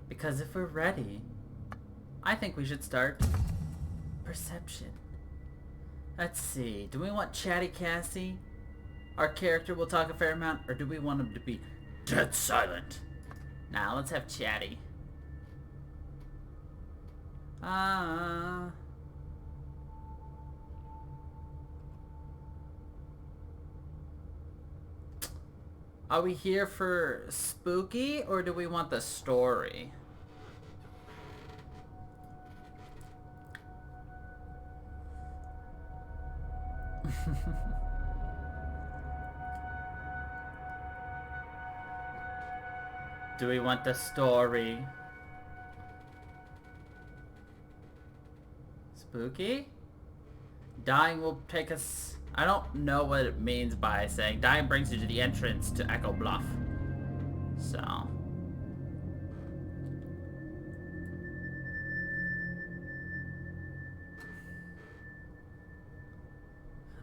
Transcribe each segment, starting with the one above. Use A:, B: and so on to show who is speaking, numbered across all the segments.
A: Because if we're ready, I think we should start perception. Let's see. Do we want Chatty Cassie? Our character will talk a fair amount, or do we want him to be dead silent? Nah, let's have Chatty. Are we here for spooky, or do we want the story? Do we want the story? Spooky? Dying will take us... I don't know what it means by saying dying brings you to the entrance to Echo Bluff. So...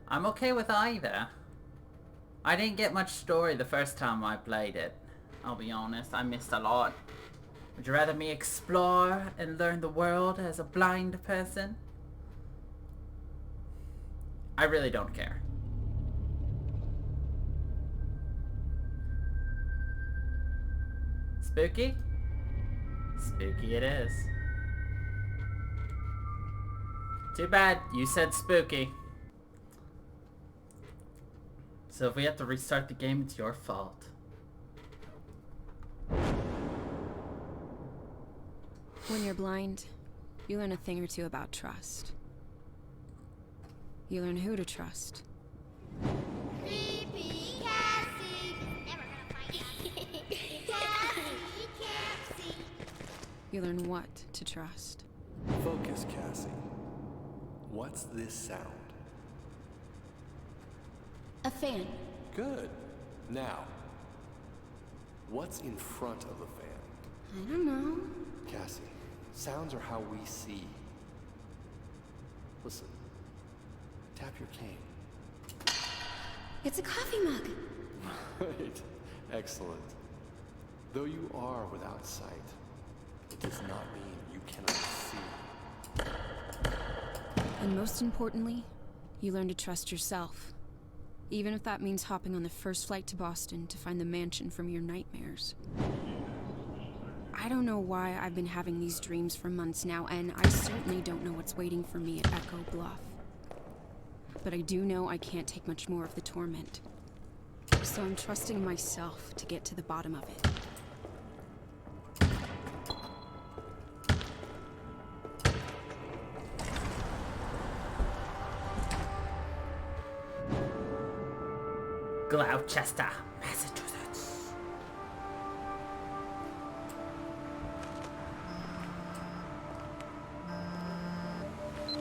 A: I'm okay with either. I didn't get much story the first time I played it. I'll be honest, I missed a lot. Would you rather me explore and learn the world as a blind person? I really don't care. Spooky? Spooky it is. Too bad, you said spooky. So if we have to restart the game, it's your fault.
B: When you're blind, you learn a thing or two about trust. You learn who to trust.
C: Creepy Cassie, never gonna find you. Cassie, Cassie.
B: You learn what to trust.
D: Focus, Cassie. What's this sound?
C: A fan.
D: Good. Now, what's in front of the fan?
C: I don't know.
D: Cassie, sounds are how we see. Listen. Tap your cane.
C: It's a coffee mug.
D: Right. Excellent. Though you are without sight, it does not mean you cannot see.
B: And most importantly, you learn to trust yourself. Even if that means hopping on the first flight to Boston to find the mansion from your nightmares. I don't know why I've been having these dreams for months now, and I certainly don't know what's waiting for me at Echo Bluff. But I do know I can't take much more of the torment. So I'm trusting myself to get to the bottom of it.
A: Gloucester, Massachusetts.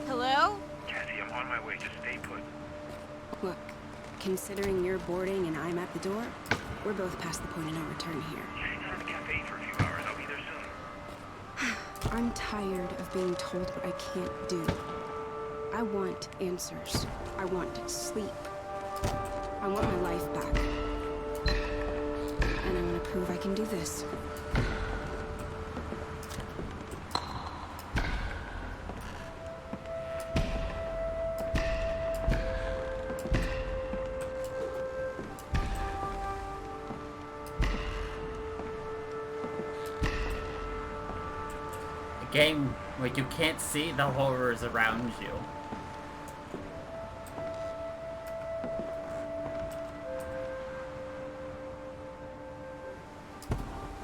B: Hello?
E: Cassie, I'm on my way. Just stay put.
B: Look, considering you're boarding and I'm at the door, we're both past the point of no return here.
E: Hang out at the cafe for a few hours. I'll be there soon.
B: I'm tired of being told what I can't do. I want answers. I want sleep. I want my life back. And I'm gonna prove I can do this.
A: A game where you can't see the horrors around you.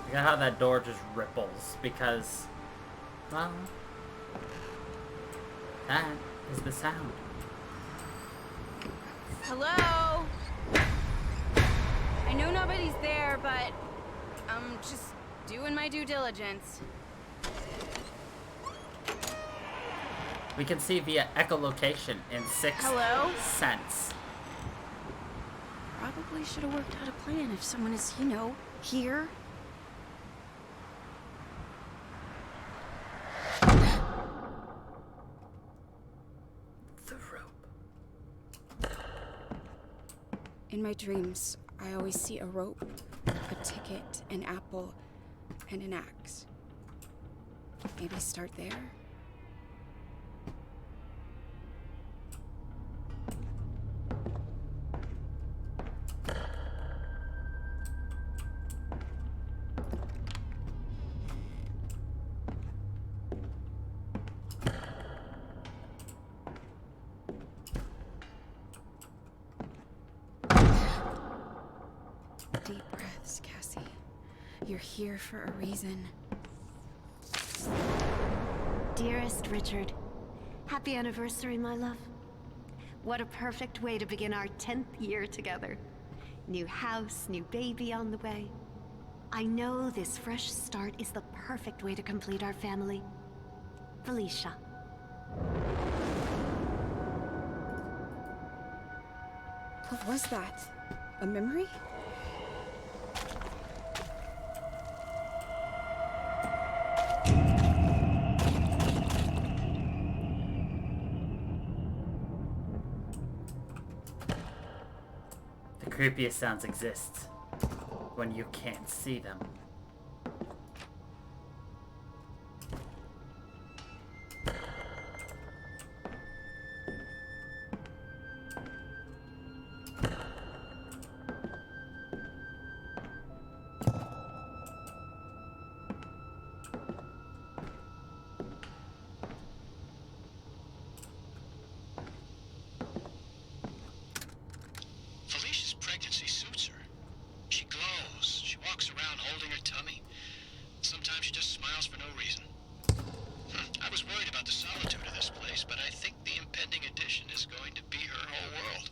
A: Look at how that door just ripples because, well, that is the sound.
B: Hello? I know nobody's there, but I'm just doing my due diligence.
A: We can see via echolocation in Sixth
B: Hello?
A: Sense.
B: Probably should have worked out a plan if someone is, you know, here.
A: The rope.
B: In my dreams, I always see a rope, a ticket, an apple, and an axe. Maybe start there? Deep breaths, Cassie. You're here for a reason.
F: Dearest Richard, happy anniversary, my love. What a perfect way to begin our 10th year together. New house, new baby on the way. I know this fresh start is the perfect way to complete our family. Felicia.
B: What was that? A memory?
A: The creepiest sounds exist when you can't see them.
G: Felicia's pregnancy suits her. She glows. She walks around holding her tummy. Sometimes she just smiles for no reason. I was worried about the solitude of this place, but I think the impending addition is going to be her whole world.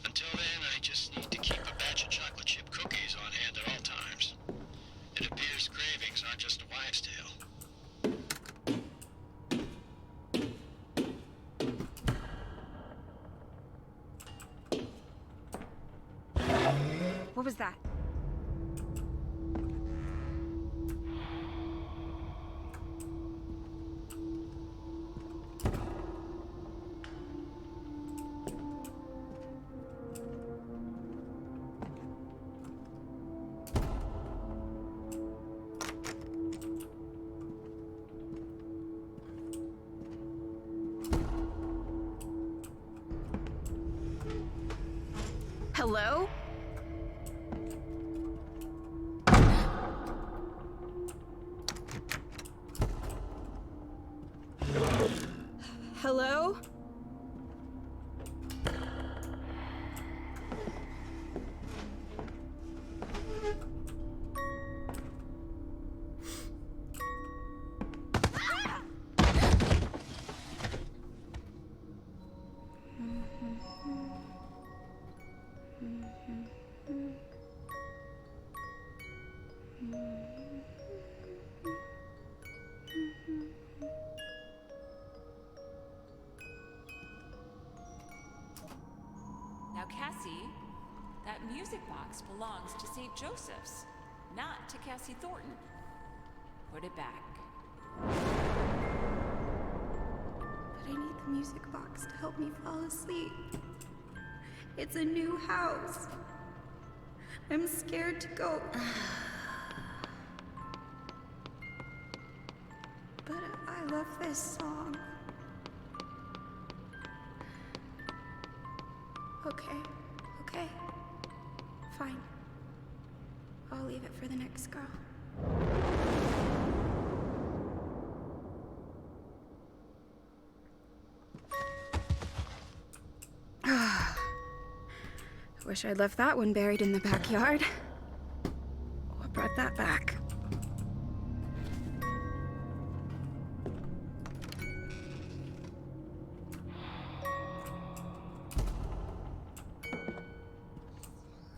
G: Until then, I just need to keep a batch of chocolate chip cookies on hand at all times. It appears cravings aren't just a wives' tale.
B: What was that? Hello? Hello?
H: Now, Cassie, that music box belongs to St. Joseph's, not to Cassie Thornton. Put it back.
B: But I need the music box to help me fall asleep. It's a new house. I'm scared to go. But I love this song. Okay. Fine. I'll leave it for the next girl. Wish I'd left that one buried in the backyard. What brought that back?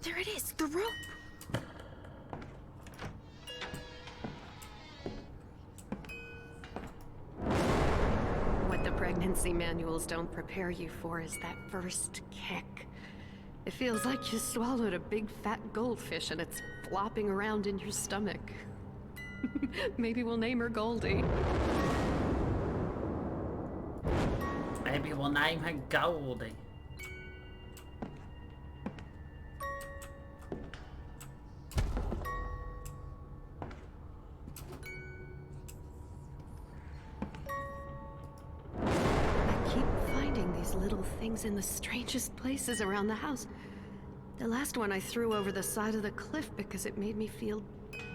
B: There it is, the rope.
F: What the pregnancy manuals don't prepare you for is that first kick. It feels like you swallowed a big fat goldfish and it's flopping around in your stomach. Maybe we'll name her Goldie.
A: Maybe we'll name her Goldie.
F: these little things in the strangest places around the house. The last one I threw over the side of the cliff because it made me feel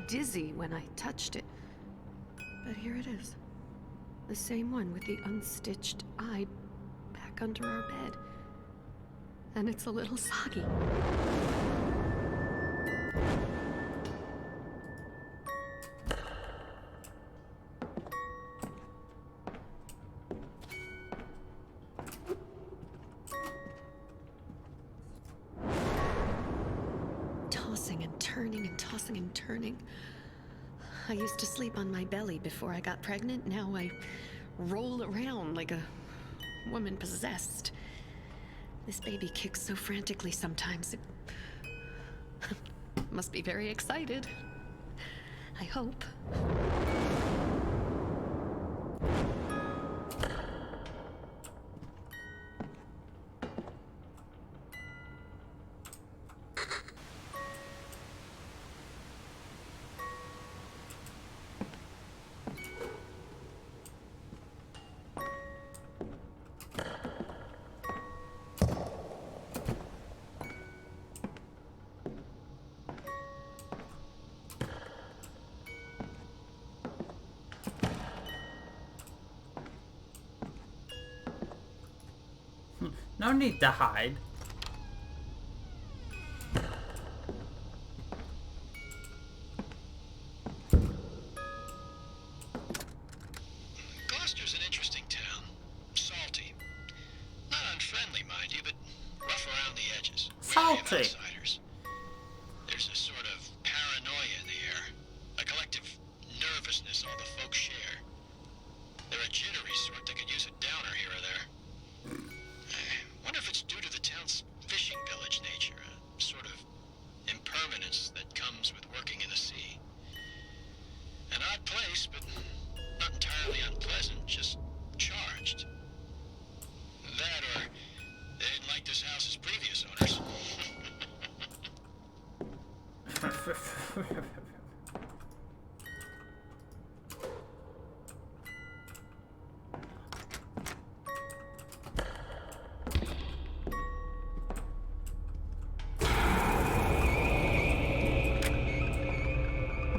F: dizzy when I touched it. But here it is. The same one with the unstitched eye back under our bed. And it's a little soggy. Tossing and turning and tossing and turning. I used to sleep on my belly before I got pregnant. Now I roll around like a woman possessed. This baby kicks so frantically sometimes. It must be very excited. I hope.
A: No need to hide.
G: Gloucester's an interesting town. Salty. Not unfriendly, mind you, but rough around the edges. Wary of
A: Salty.
G: outsiders. There's a sort of paranoia in the air. A collective nervousness all the folks share. They're a jittery sort that could use a downer here or there. I wonder if it's due to the town's fishing village nature, a sort of impermanence that comes with working in the sea. An odd place, but not entirely unpleasant, just charged. That or they didn't like this house's previous owners.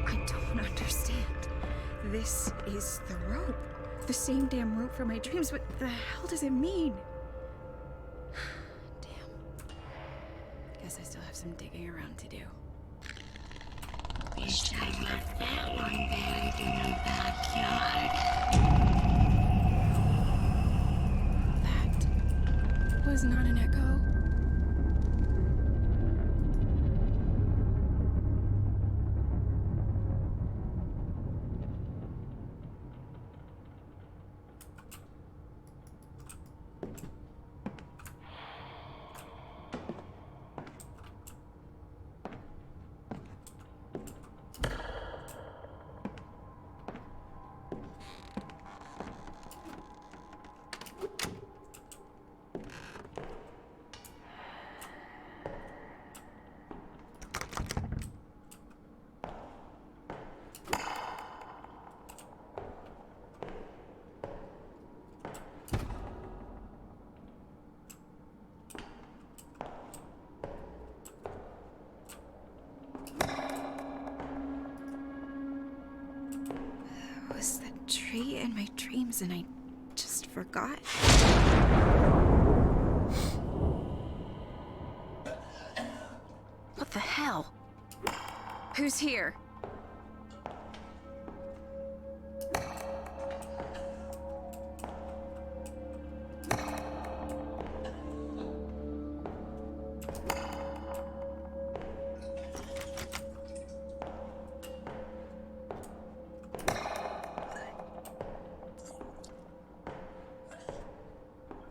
B: I don't understand. This is the rope. The same damn rope from my dreams. What the hell does it mean? Damn. Guess I still have some digging around to do.
I: Wish I left that one buried in the backyard.
B: That was not an echo. Was the tree in my dreams and I just forgot? What the hell? Who's here?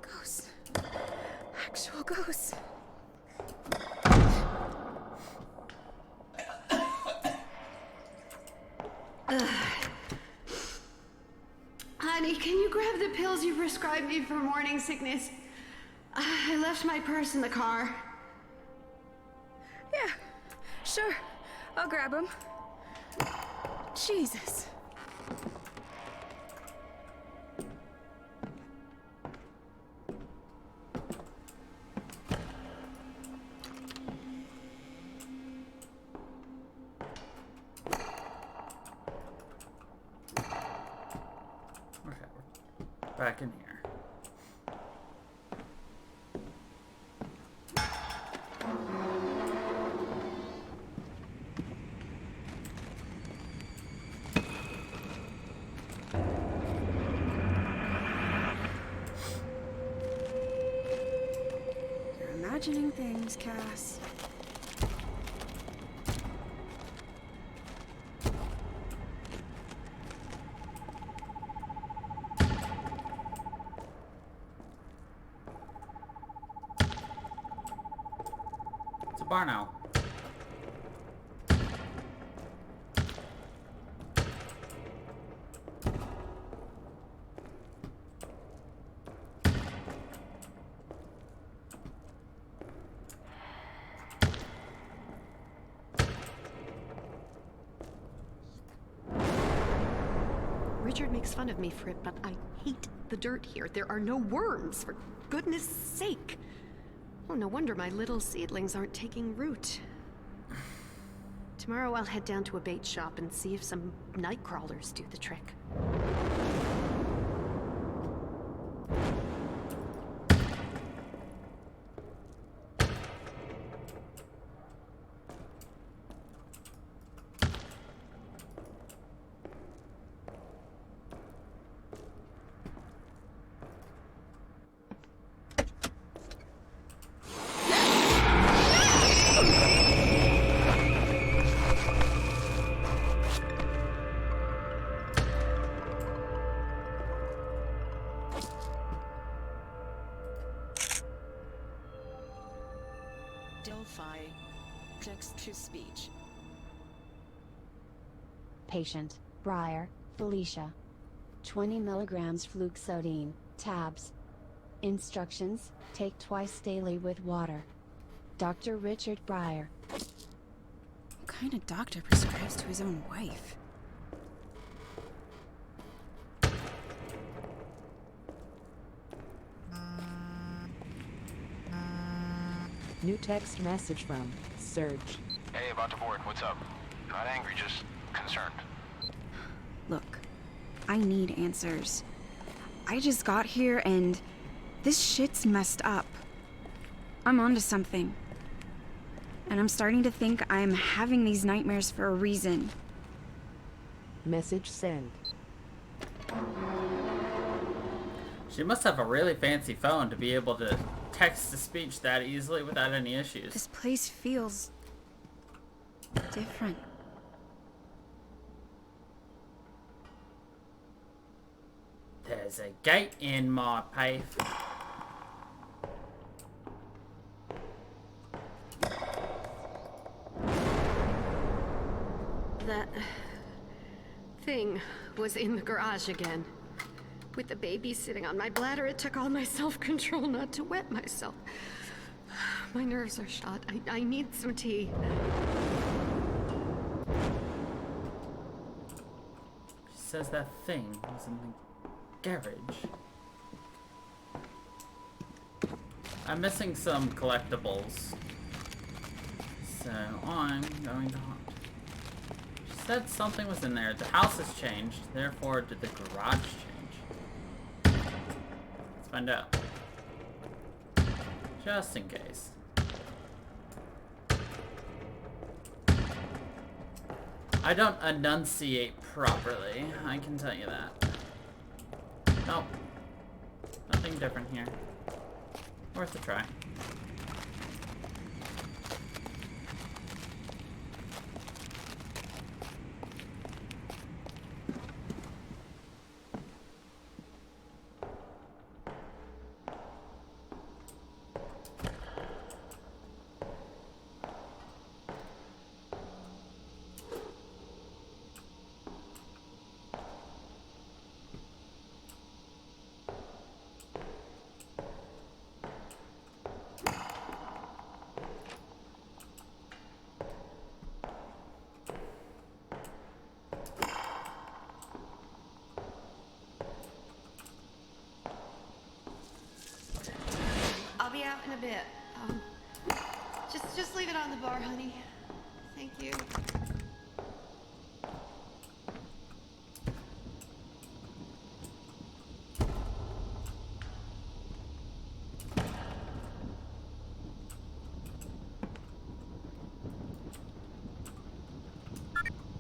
B: Ghosts. Actual ghosts.
F: Honey, can you grab the pills you prescribed me for morning sickness? I left my purse in the car.
B: Yeah, sure. I'll grab them. Jesus.
A: back in here.
B: You're imagining things, Cass.
A: It's a barn owl.
F: Richard makes fun of me for it, but I hate the dirt here. There are no worms, for goodness sake. Oh, no wonder my little seedlings aren't taking root. Tomorrow I'll head down to a bait shop and see if some night crawlers do the trick.
J: Delphi. Text to speech.
K: Patient, Briar, Felicia. 20 milligrams fluoxetine, tabs. Instructions, take twice daily with water. Dr. Richard Briar.
B: What kind of doctor prescribes to his own wife?
L: New text message from Serge.
G: Hey, about to board. What's up? Not angry, just concerned.
B: Look, I need answers. I just got here and this shit's messed up. I'm onto something. And I'm starting to think I'm having these nightmares for a reason.
L: Message sent.
A: She must have a really fancy phone to be able to text-to-speech that easily without any issues.
B: This place feels different.
A: There's a gate in my pipe.
F: That thing was in the garage again. With the baby sitting on my bladder, it took all my self-control not to wet myself. My nerves are shot. I need some tea.
A: She says that thing was in the garage. I'm missing some collectibles. So I'm going to hunt. She said something was in there. The house has changed. Therefore, did the garage change? Let's find out. Just in case. I don't enunciate properly, I can tell you that. Nope. Nothing different here. Worth a try.
F: I'll be out in a bit. Just leave it on the bar, honey. Thank you.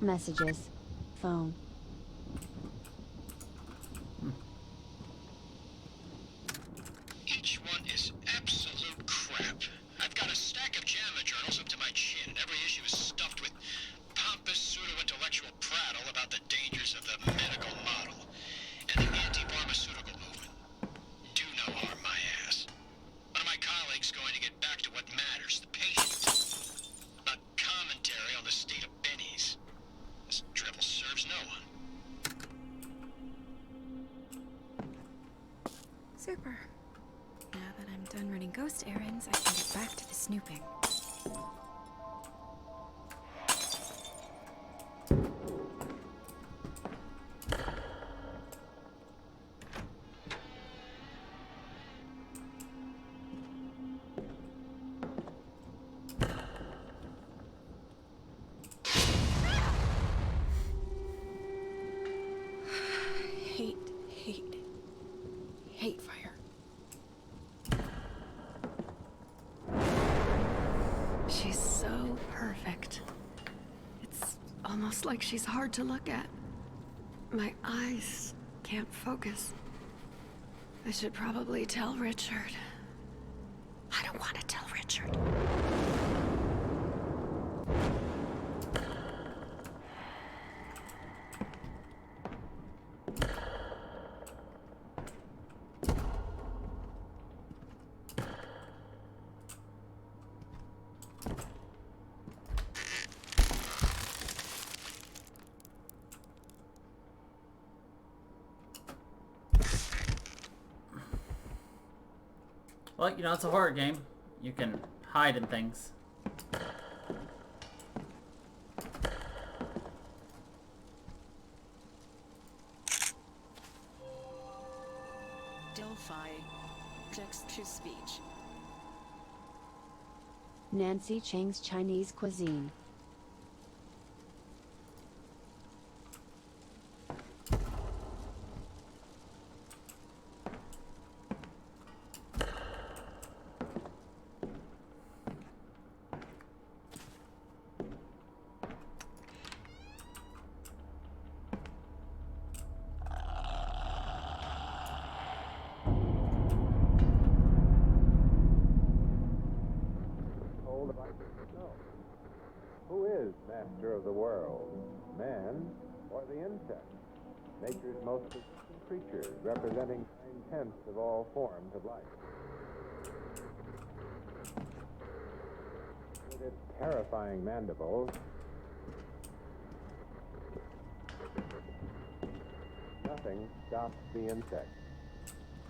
K: Messages. Phone.
G: Each one is absolute crap. I've got a stack of JAMA journals up to my chin, and every issue is stuffed with pompous pseudo-intellectual prattle about the dangers of the medical model and the anti-pharmaceutical movement. Do no harm, my ass. One of my colleagues going to get back to what matters, the patient. Not commentary on the state of bennies. This drivel serves no one.
B: Super. Now that I'm done running ghost errands, I can get back to the snooping. Hate fire.
F: She's so perfect. It's almost like she's hard to look at. My eyes can't focus. I should probably tell Richard. I don't want to tell Richard.
A: Well, you know, it's a horror game. You can hide in things.
J: Delphi. Text-to-speech.
K: Nancy Chang's Chinese cuisine.
M: Who is master of the world? Man or the insect? Nature's most persistent creatures, representing 9/10 of all forms of life. With its terrifying mandibles, nothing stops the insect.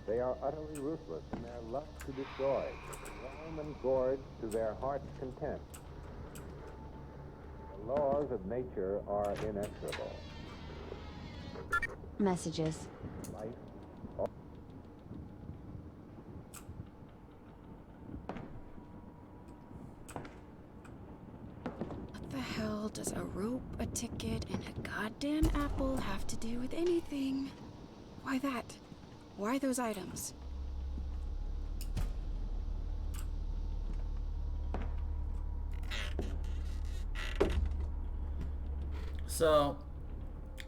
M: They are utterly ruthless in their lust to destroy, roam and gorge to their heart's content. The laws of nature are inexorable.
K: Messages.
M: Life.
B: What the hell does a rope, a ticket, and a goddamn apple have to do with anything? Why that? Why those items?
A: So,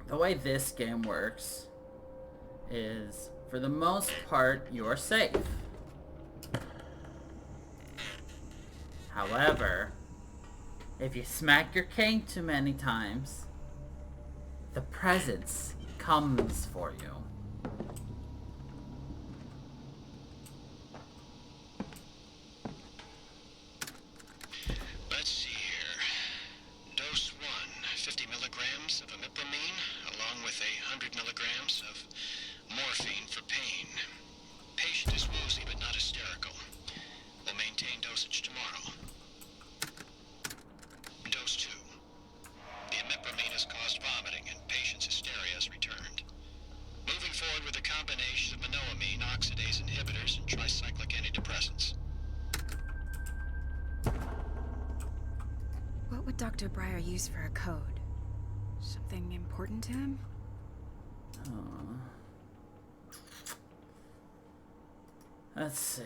A: the way this game works is, for the most part, you're safe. However, if you smack your cane too many times, the presence comes for you.
G: Let's see here. Dose 1, 50 milligrams of imipramine, along with 100 milligrams of morphine for pain. Patient is woozy but not hysterical. Will maintain dosage tomorrow. Dose 2. The imipramine has caused vomiting and patient's hysteria has returned. Moving forward with a combination of monoamine, oxidase inhibitors, and tricyclic antidepressants.
B: What would Dr. Breyer use for a code? Something important to him?
A: Let's see.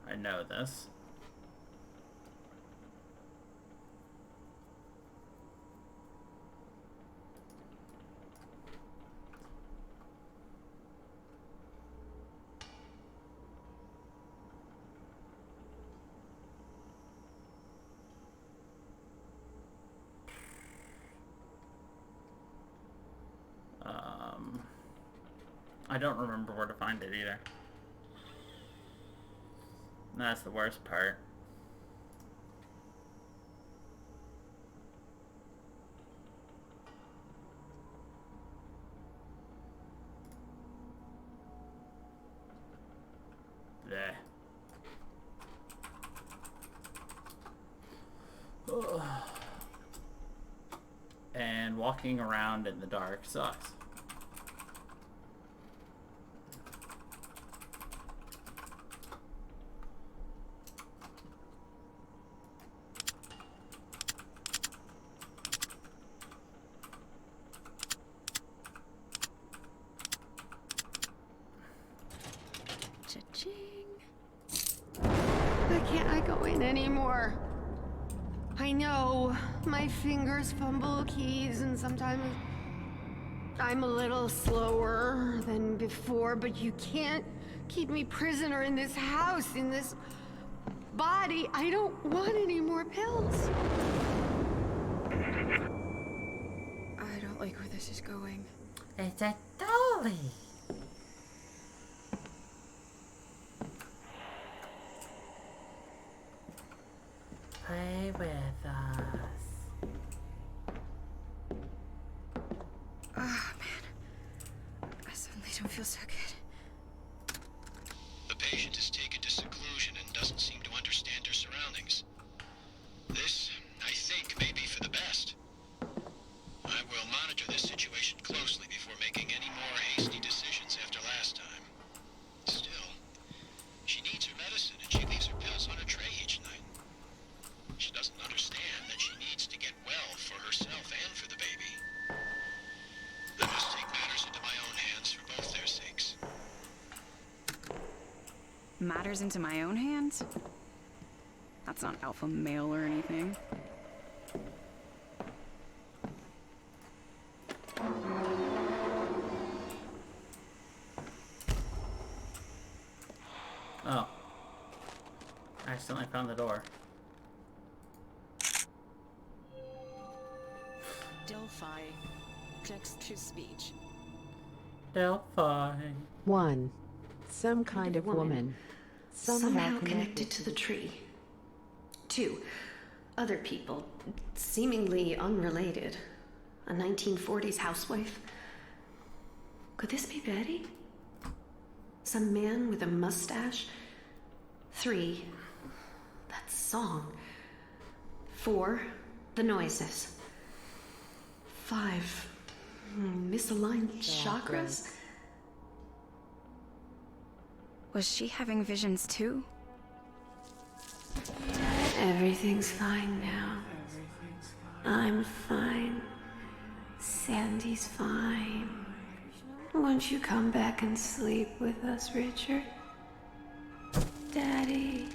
A: I know this. I don't remember where to find it either. That's the worst part. Bleh. Ugh. And walking around in the dark sucks.
F: Why can't I go in anymore? I know my fingers fumble keys and sometimes I'm a little slower than before, but you can't keep me prisoner in this house, in this body. I don't want any more pills.
B: I don't like where this is going.
A: It's a dolly. Play with us.
B: Oh, man. I suddenly don't feel so good.
G: The patient is taken to seclusion and doesn't seem to understand her surroundings. This, I think, may be for the best. I will monitor this situation closely before making any more hasty decisions after last time. Still, she needs her medicine and she leaves her pills on her tray each night. She doesn't understand that she needs to get well for herself and for the baby. I must take matters into my own hands for both their sakes.
B: Matters into my own hands? That's not alpha male or anything.
A: Oh. I accidentally found the door.
J: Delphi. Text-to-speech.
A: Delphi.
L: 1. Some kind of woman.
F: Somehow connected to the tree. 2. Other people, seemingly unrelated. A 1940s housewife. Could this be Betty? Some man with a mustache? 3. That song. 4. The noises. 5. Misaligned chakras?
B: Was she having visions too?
F: Everything's fine now. I'm fine. Sandy's fine. Won't you come back and sleep with us, Richard? Daddy.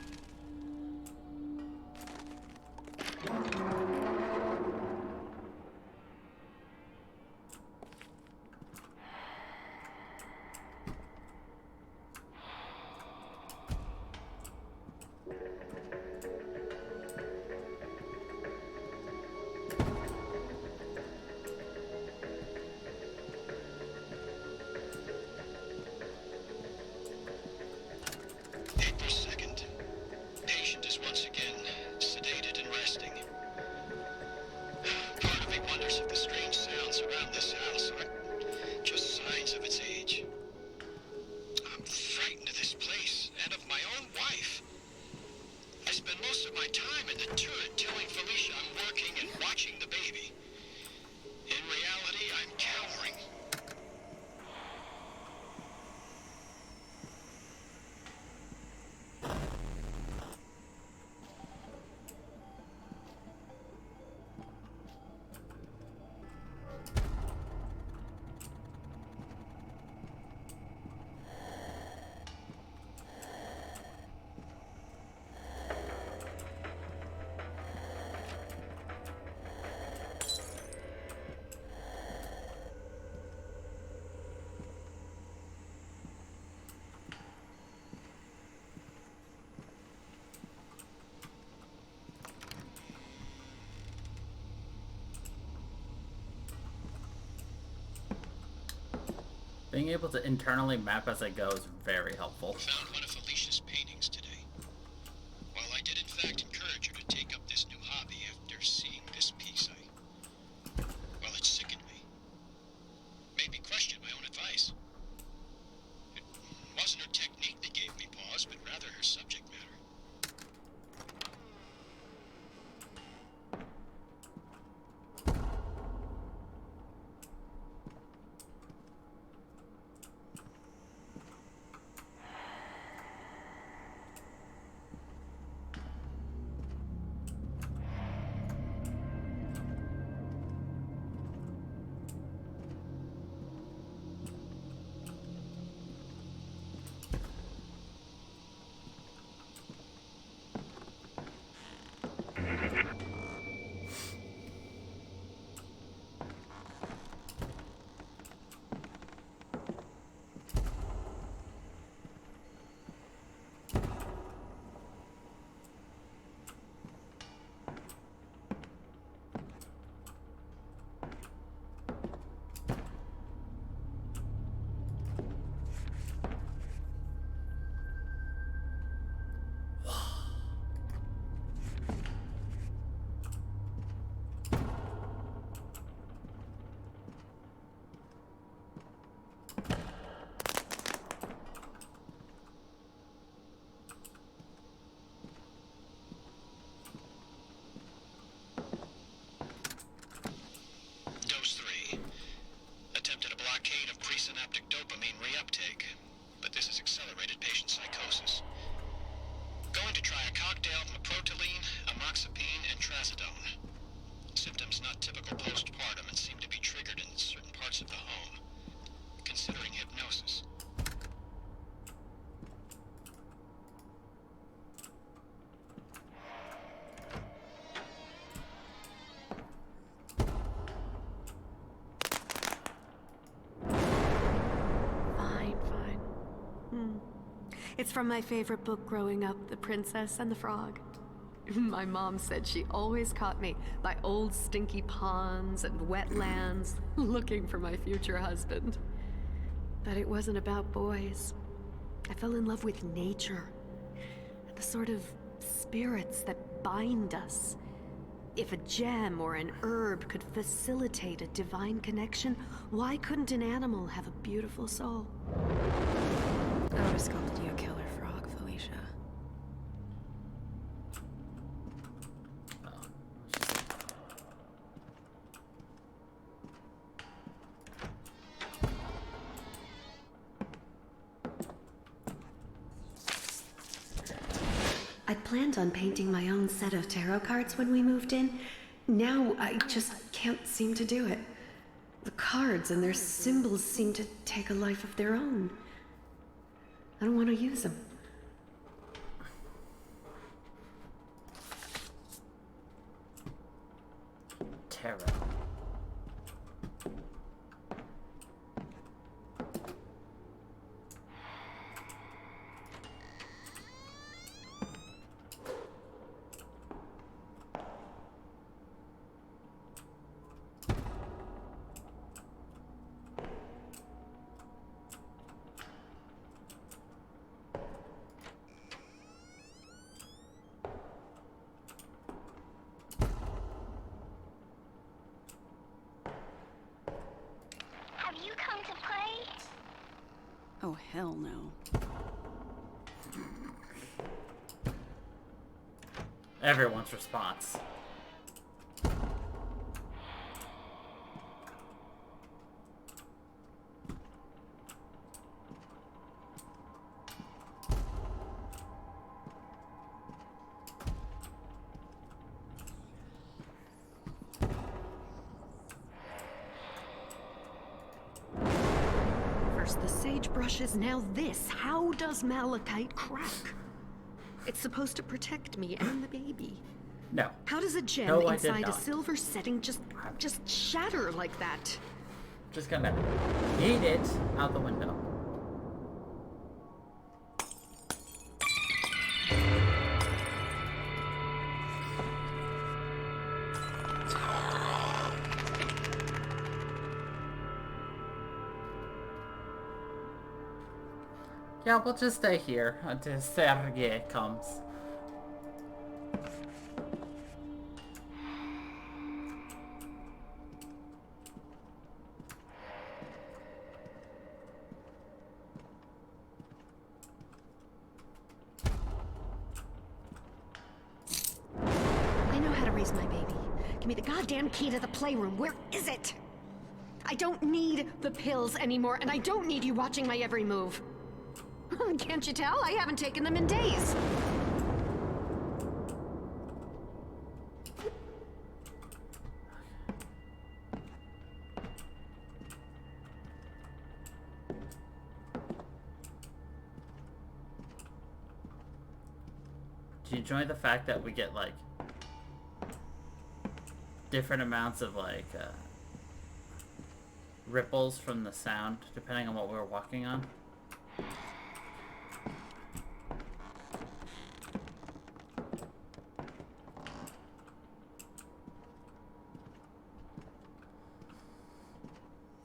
G: April 2nd.
A: Being able to internally map as I go is very helpful.
G: Found one of Felicia's paintings today. While I did in fact encourage her to take up this new hobby after seeing this piece, well, it sickened me. Made me question my own advice. It wasn't her technique that gave me pause, but rather her subject matter. Dose 3. Attempted a blockade of presynaptic dopamine reuptake, but this has accelerated patient psychosis. Going to try a cocktail of meproteline, amoxapine, and trazodone. Symptoms not typical postpartum and seem to be triggered in certain parts of the home. Considering hypnosis.
F: Fine. It's from my favorite book growing up, The Princess and the Frog. My mom said she always caught me by old stinky ponds and wetlands looking for my future husband. But it wasn't about boys. I fell in love with nature and the sort of spirits that bind us. If a gem or an herb could facilitate a divine connection, why couldn't an animal have a beautiful soul?
B: I would have sculpted you a killer frog, Felicia.
F: I'd planned on painting my own set of tarot cards when we moved in. Now I just can't seem to do it. The cards and their symbols seem to take a life of their own. I don't want to use them.
A: Tarot.
C: Have you come to play?
B: Oh, hell no.
A: Everyone's response.
F: First the sagebrushes, now this. How does malachite crack? It's supposed to protect me and the baby.
A: No.
F: How does a gem
A: No, I did
F: inside a
A: not.
F: silver setting just shatter like that?
A: Just gonna eat it out the window. Yeah, we'll just stay here until Sergei comes.
F: I know how to raise my baby. Give me the goddamn key to the playroom. Where is it? I don't need the pills anymore, and I don't need you watching my every move. Can't you tell? I haven't taken them in days.
A: Do you enjoy the fact that we get, like, different amounts of, like, ripples from the sound, depending on what we were walking on?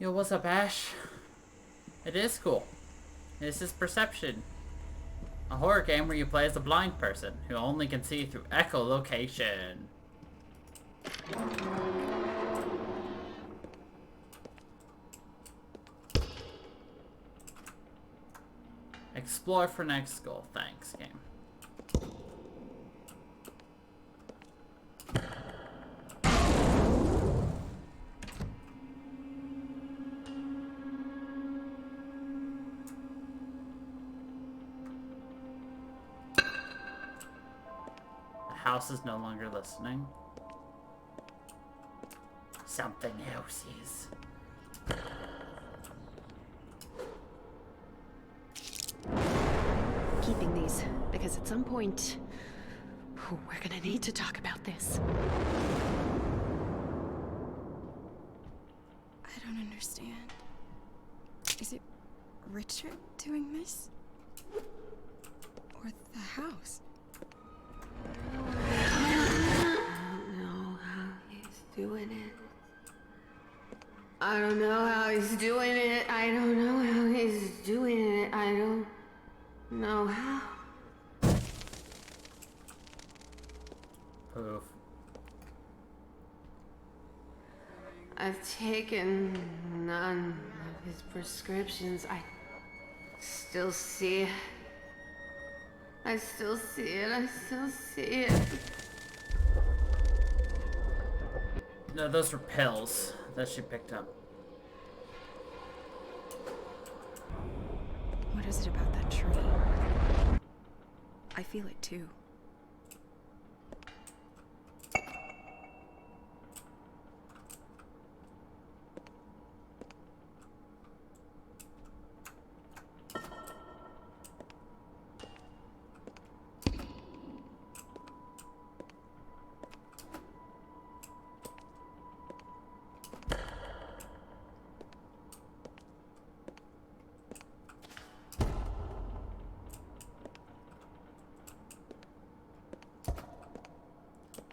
A: Yo, what's up, Ash? It is cool. This is Perception, a horror game where you play as a blind person who only can see through echolocation. Explore for next goal. Thanks, game. The house is no longer listening. Something else is.
F: Keeping these, because at some point, we're gonna need to talk about this.
B: I don't understand. Is it Richard doing this? Or the house?
I: I don't know how he's doing it. I don't know how he's doing it. I don't know how he's doing it. I don't know how.
A: Oof.
I: I've taken none of his prescriptions. I still see it. I still see it. I still see it.
A: No, those were pills that she picked up.
B: What is it about that tree? I feel it too.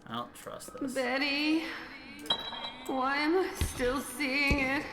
A: I don't trust this.
I: Betty, why am I still seeing it?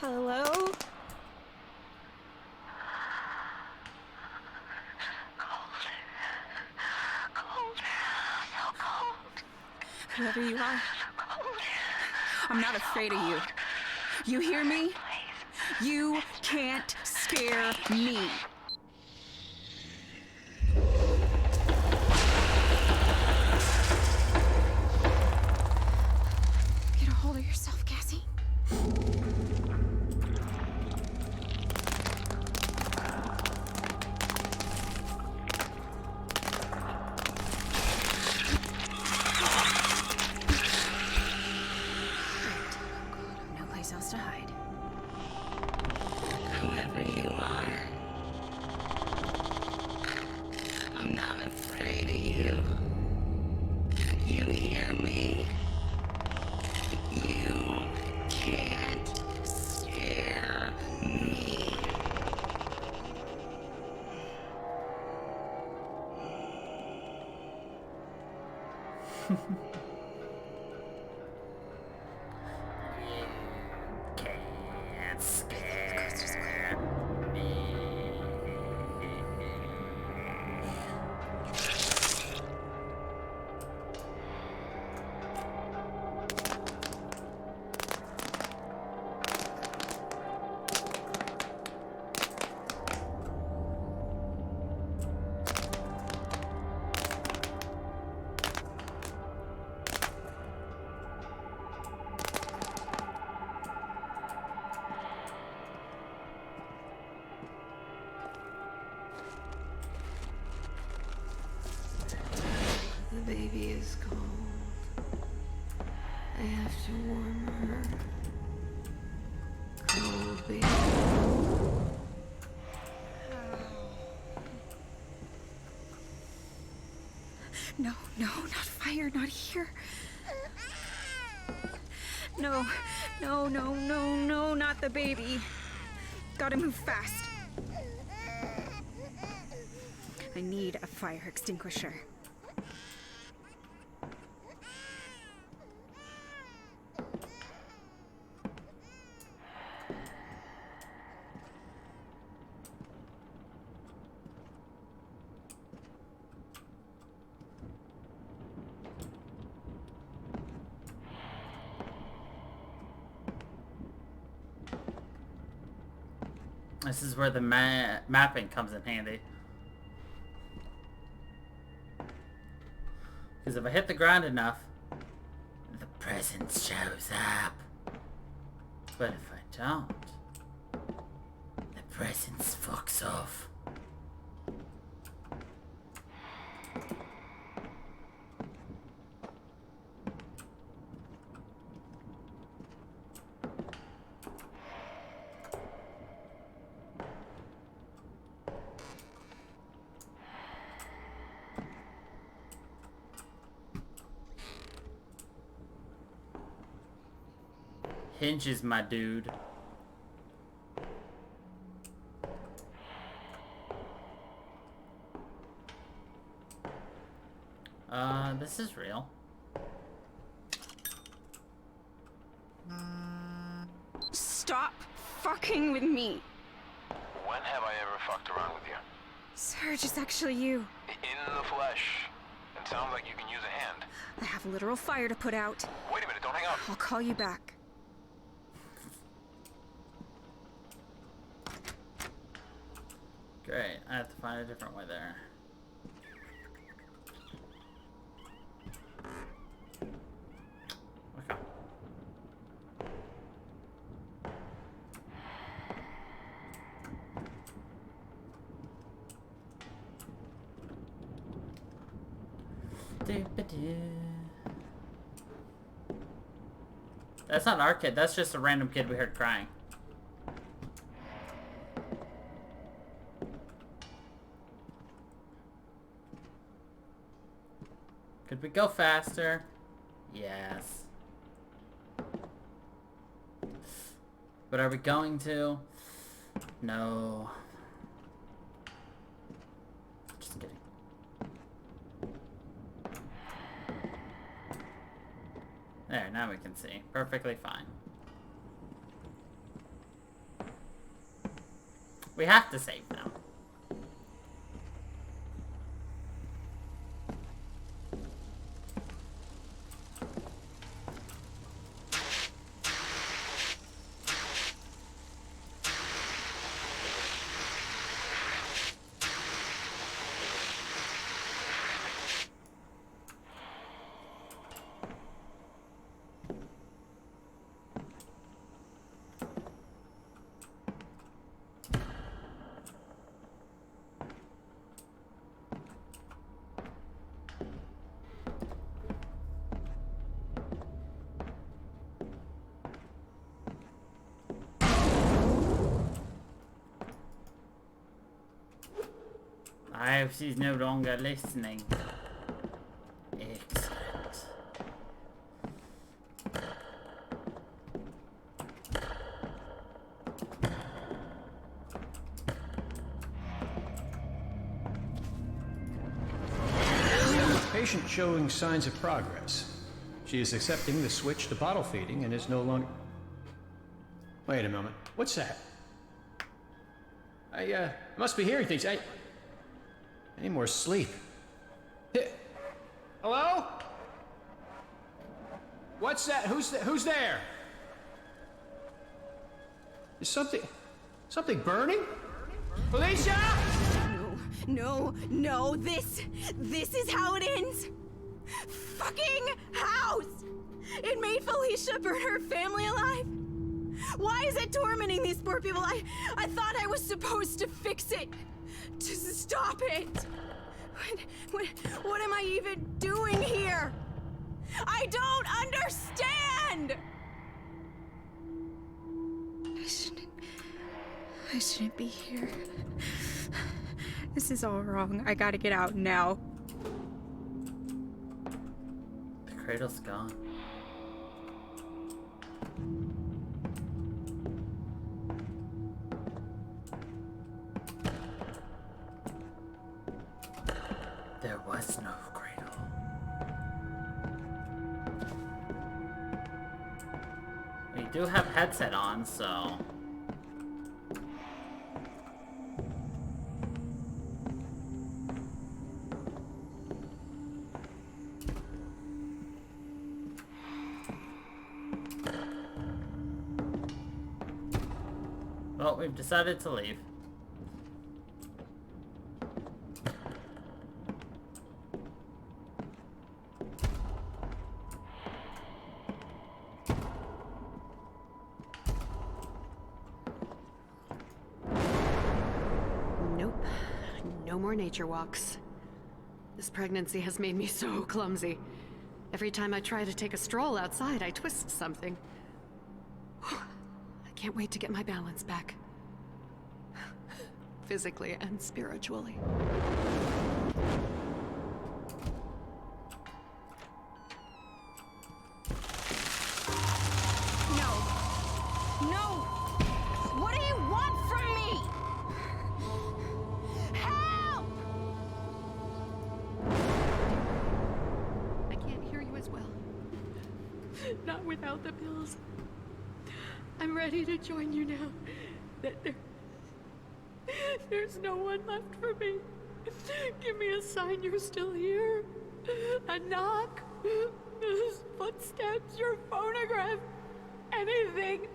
B: Hello? Whoever you are, I'm not afraid of you. You hear me? You can't scare me. Get a hold of yourself, Cassie. No place else to hide.
I: Whoever you are,
A: Can't scare me.
I: The baby is cold. I have to warm her. Cold baby.
B: No, not fire, not here. No, not the baby. Gotta move fast. I need a fire extinguisher.
A: This is where the mapping comes in handy. Because if I hit the ground enough, the presence shows up. But if I don't, the presence fucks off. Hinges, my dude. This is real.
B: Stop fucking with me.
E: When have I ever fucked around with you?
B: Serge, it's actually you.
E: In the flesh. It sounds like you can use a hand.
B: I have literal fire to put out.
E: Wait a minute, don't hang up.
B: I'll call you back.
A: Great, I have to find a different way there. Okay. That's not our kid, that's just a random kid we heard crying. Could we go faster? Yes. But are we going to? No. Just kidding. There, now we can see. Perfectly fine. We have to save now. I hope she's no longer listening. Excellent.
N: patient showing signs of progress. She is accepting the switch to bottle feeding and is no longer... Wait a moment. What's that? I must be hearing things. I need more sleep. Hello? What's that? Who's there? Is something burning? Felicia!
B: No, this is how it ends. Fucking house! It made Felicia burn her family alive. Why is it tormenting these poor people? I thought I was supposed to fix it. To stop it. What am I even doing here? I don't understand! I shouldn't be here. This is all wrong. I gotta get out now.
A: The cradle's gone. There was no cradle. We do have headset on, so... Well, we've decided to leave.
F: Nope. No more nature walks. This pregnancy has made me so clumsy. Every time I try to take a stroll outside, I twist something. I can't wait to get my balance back. Physically and spiritually.
B: No! What do you want from me? Help!
F: I can't hear you as well. Not without the pills. I'm ready to join you now. There's no one left for me. Give me a sign you're still here. A knock. Footsteps, your phonograph. Anything.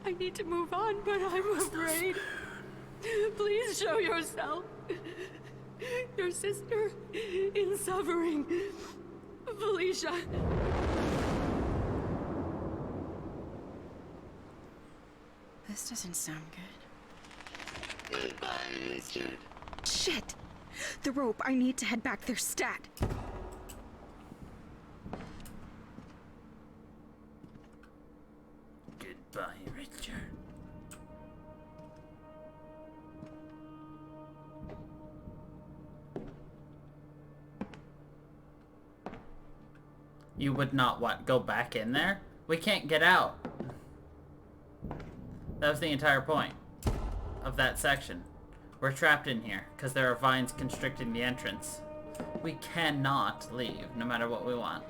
F: I need to move on, but I'm afraid. Please show yourself. Your sister in suffering. Felicia.
B: This doesn't sound good.
I: Goodbye, Richard.
B: Shit! The rope. I need to head back there stat.
A: Goodbye, Richard. You would not what? Go back in there? We can't get out. That was the entire point of that section. We're trapped in here because there are vines constricting the entrance. We cannot leave no matter what we want.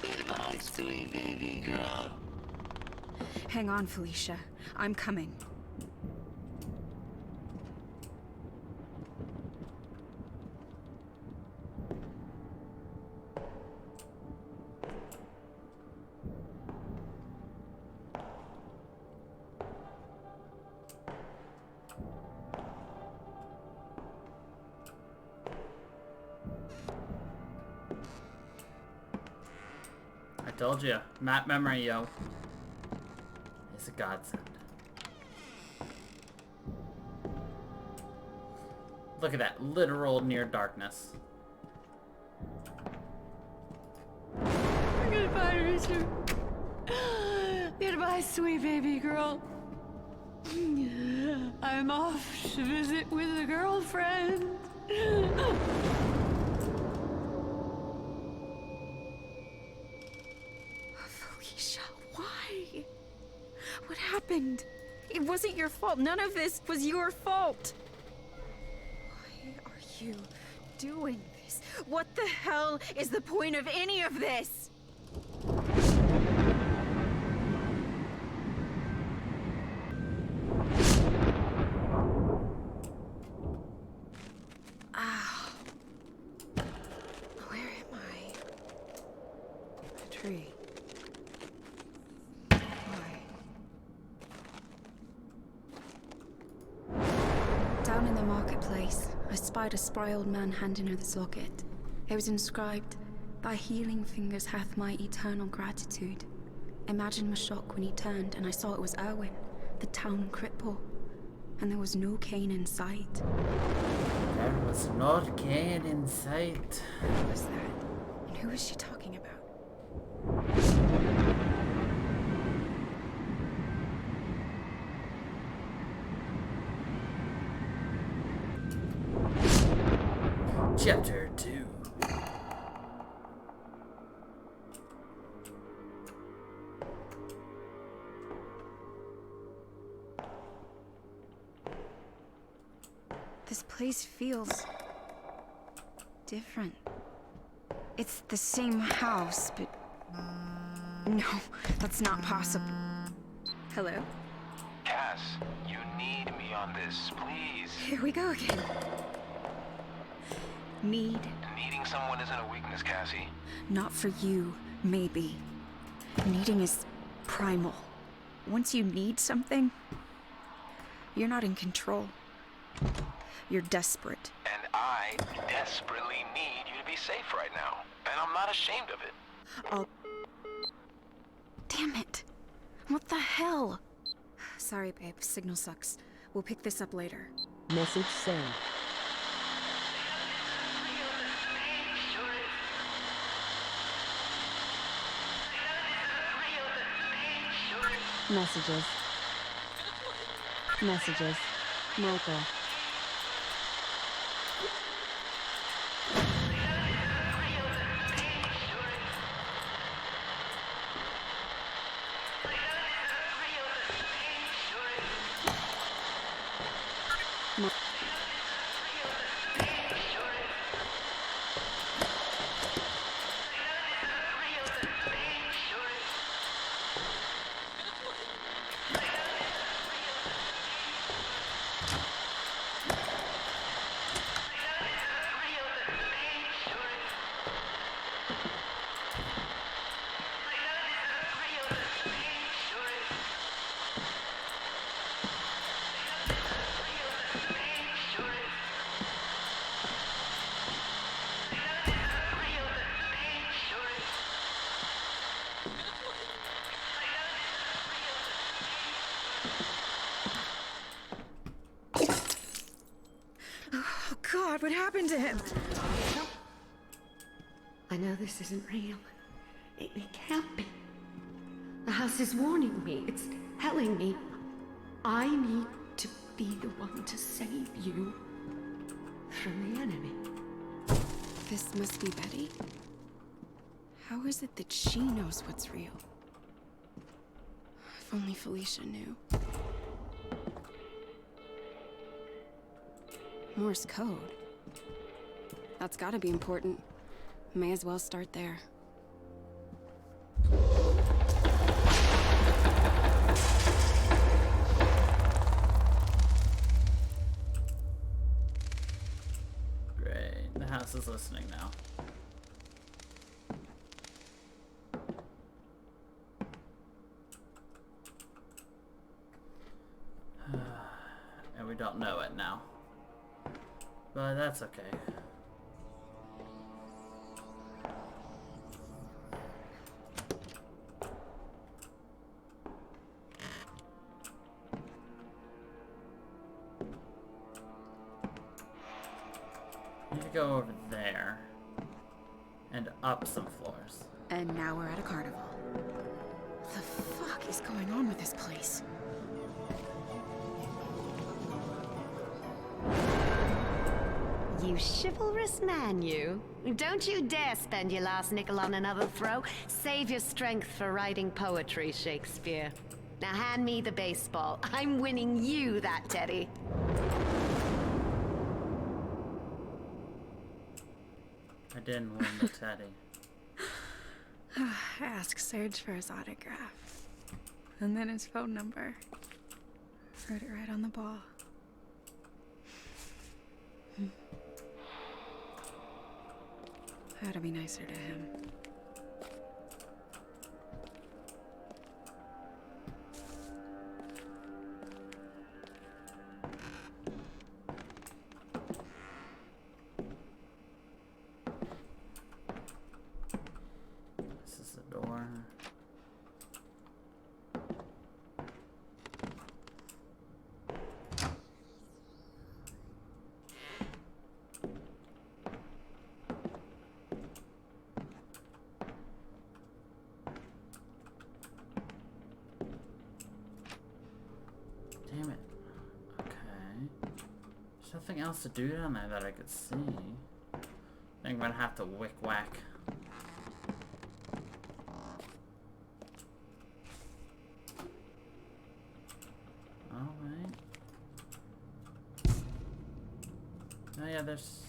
I: Goodbye, sweet baby girl.
B: Hang on, Felicia. I'm coming.
A: I told you, map memory, yo, is a godsend. Look at that literal near darkness.
F: Goodbye, Richard. Goodbye, sweet baby girl. I'm off to visit with a girlfriend.
B: Felicia, why? What happened? It wasn't your fault. None of this was your fault. you doing this? What the hell is the point of any of this? Ow. Where am I? A tree. Down in the marketplace, I spied a spry old man handing her this locket. It was inscribed, "Thy healing fingers hath my eternal gratitude." Imagine my shock when he turned and I saw it was Erwin, the town cripple. And there was no Kane in sight.
A: There was not Kane in sight.
B: Who was that? And who was she talking about?
A: Chapter 2.
B: This place feels different. It's the same house, but no, that's not possible. Hello?
E: Cass, you need me on this, please.
B: Here we go again. Need?
E: Needing someone isn't a weakness, Cassie.
B: Not for you, maybe. Needing is primal. Once you need something, you're not in control. You're desperate.
E: And I desperately need you to be safe right now. And I'm not ashamed of it.
B: Oh. Damn it. What the hell? Sorry, babe. Signal sucks. We'll pick this up later.
L: Message sent.
K: Messages. Messages. Mocha.
B: God, what happened to him?
F: I know this isn't real. It can't be. The house is warning me. It's telling me I need to be the one to save you from the enemy.
B: This must be Betty. How is it that she knows what's real? If only Felicia knew. Morse code. That's gotta be important. May as well start there.
A: Great. The house is listening now. And we don't know it now. But that's okay. Need to go over there and up some floors.
B: And now we're at a carnival. What the fuck is going on with this place?
F: You chivalrous man, you. Don't you dare spend your last nickel on another throw. Save your strength for writing poetry, Shakespeare. Now hand me the baseball. I'm winning you that teddy.
A: I didn't win the teddy.
B: Ask Serge for his autograph. And then his phone number. Wrote it right on the ball. How to be nicer to him.
A: This is the door. Damn it. Okay. There's nothing else to do down there that I could see. I think I'm gonna have to whack. Alright. Oh yeah, there's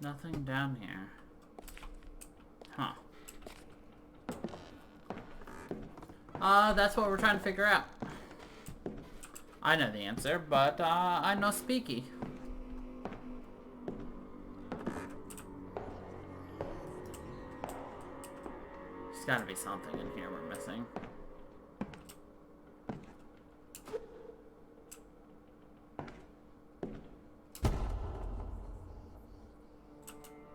A: nothing down here. Huh. That's what we're trying to figure out. I know the answer, but I know Speaky. There's gotta be something in here we're missing.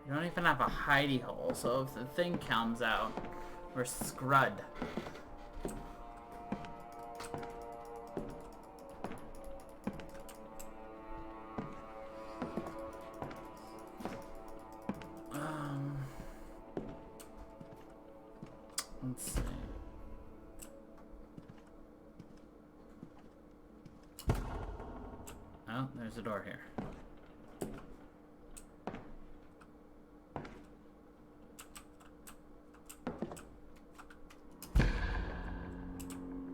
A: We don't even have a hidey hole, so if the thing comes out, we're scrud. Let's see. Oh, there's a door here.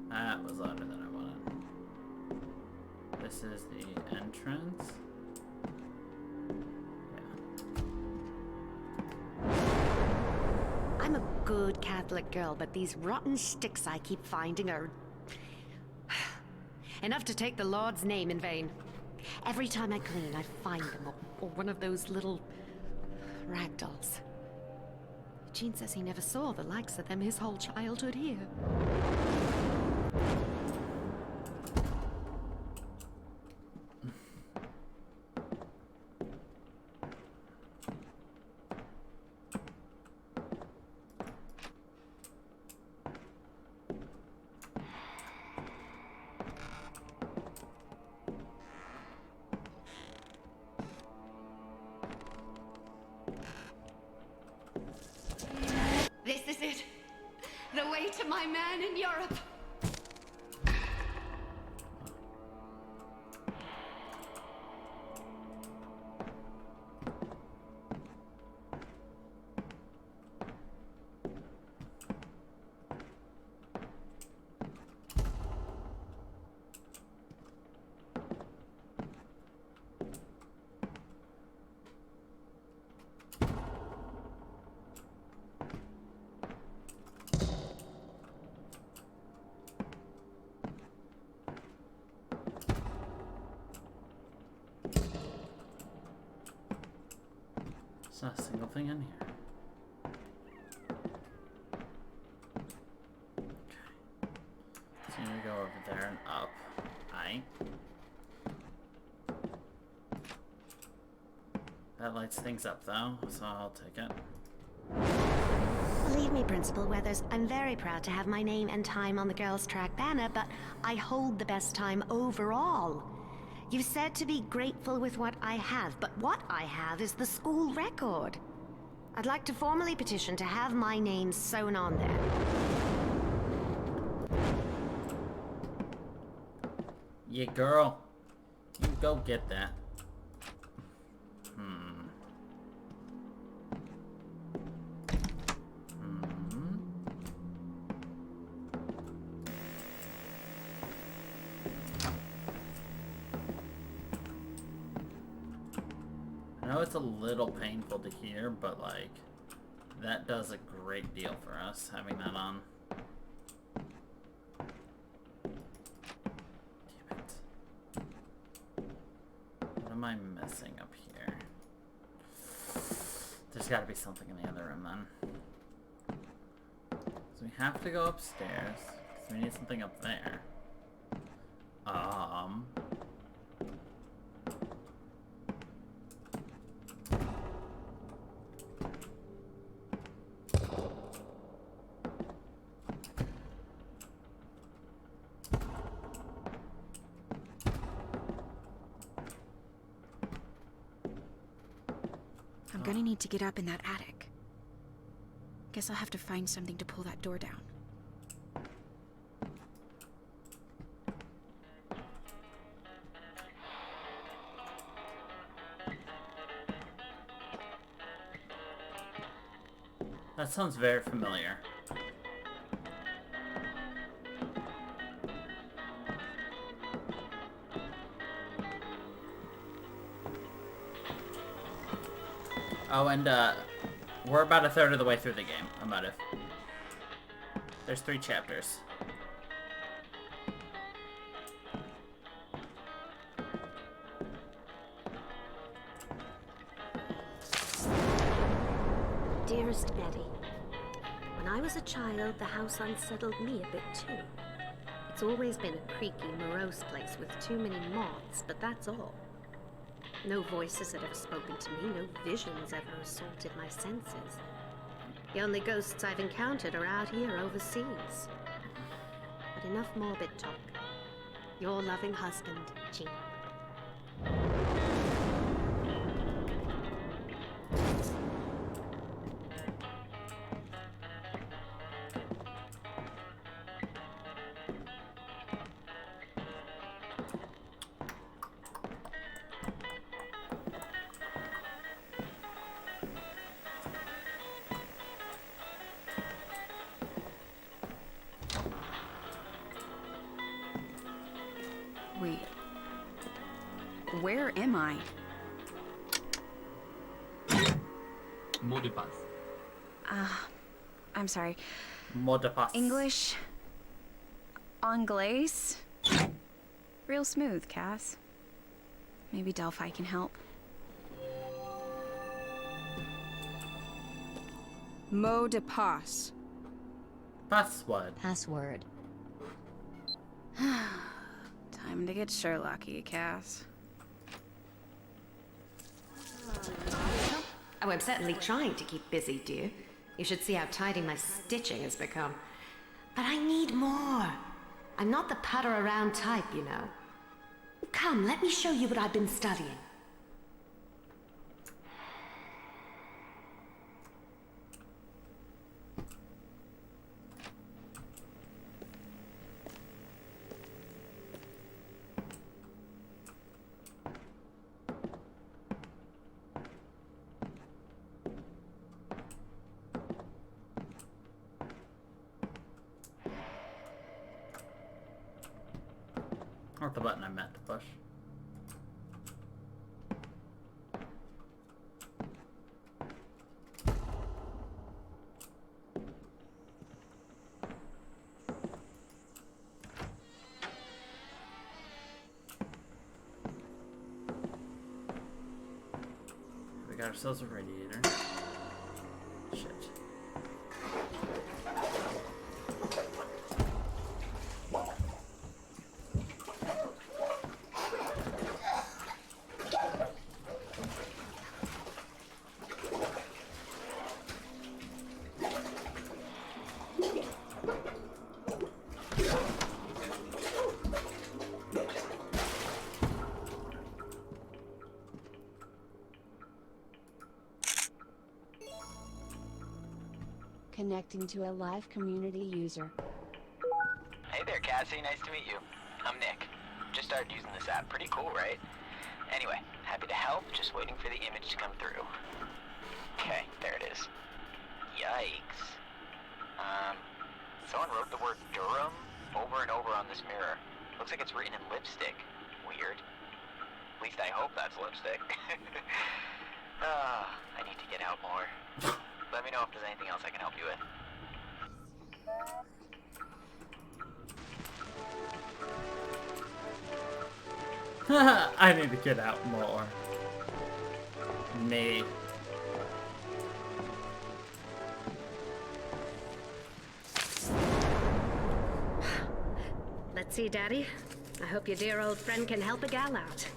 A: That was louder than I wanted. This is the entrance.
F: I'm a good Catholic girl, but these rotten sticks I keep finding are enough to take the Lord's name in vain. Every time I clean, I find them, or one of those little ragdolls. Gene says he never saw the likes of them his whole childhood here. This is it. The way to my man in Europe.
A: There's not a single thing in here. Okay. So we go over there and up. Aye. That lights things up though, so I'll take it.
F: Believe me, Principal Weathers, I'm very proud to have my name and time on the Girls' Track banner, but I hold the best time overall. You've said to be grateful with what I have, but what I have is the school record. I'd like to formally petition to have my name sewn on there.
A: Yeah, girl. You go get that. that's a little painful to hear, but like, that does a great deal for us, having that on. Damn it. What am I missing up here? There's gotta be something in the other room then. So we have to go upstairs, because we need something up there.
B: I'm gonna need to get up in that attic. Guess I'll have to find something to pull that door down.
A: That sounds very familiar. Oh, and we're about a third of the way through the game. There's 3 chapters.
O: Dearest Betty, when I was a child, the house unsettled me a bit too. It's always been a creaky, morose place with too many moths, but that's all. No voices had ever spoken to me, no visions ever assaulted my senses. The only ghosts I've encountered are out here overseas. But enough morbid talk. Your loving husband, Jean.
B: Wait. Where am I?
P: Mot de passe.
B: I'm sorry.
A: Mot de passe.
B: English? Anglais? Real smooth, Cass. Maybe Delphi can help. Mot de passe.
A: Password.
K: Password.
B: Time to get Sherlocky, Cass.
F: Oh, I'm certainly trying to keep busy, dear. You should see how tidy my stitching has become. But I need more. I'm not the putter around type, you know. Come, let me show you what I've been studying.
A: Not the button I meant to push. We got ourselves a radiator. Shit.
K: Connecting to a live community user.
Q: Hey there, Cassie. Nice to meet you. I'm Nick. Just started using this app. Pretty cool, right? Anyway, happy to help. Just waiting for the image to come through. Okay, there it is. Yikes. Someone wrote the word Durham over and over on this mirror. Looks like it's written in lipstick. Weird. At least I hope that's lipstick. I need to get out more. Let me know if there's anything else I can help you with.
A: I need to get out more. Me.
O: Let's see, Daddy. I hope your dear old friend can help a gal out.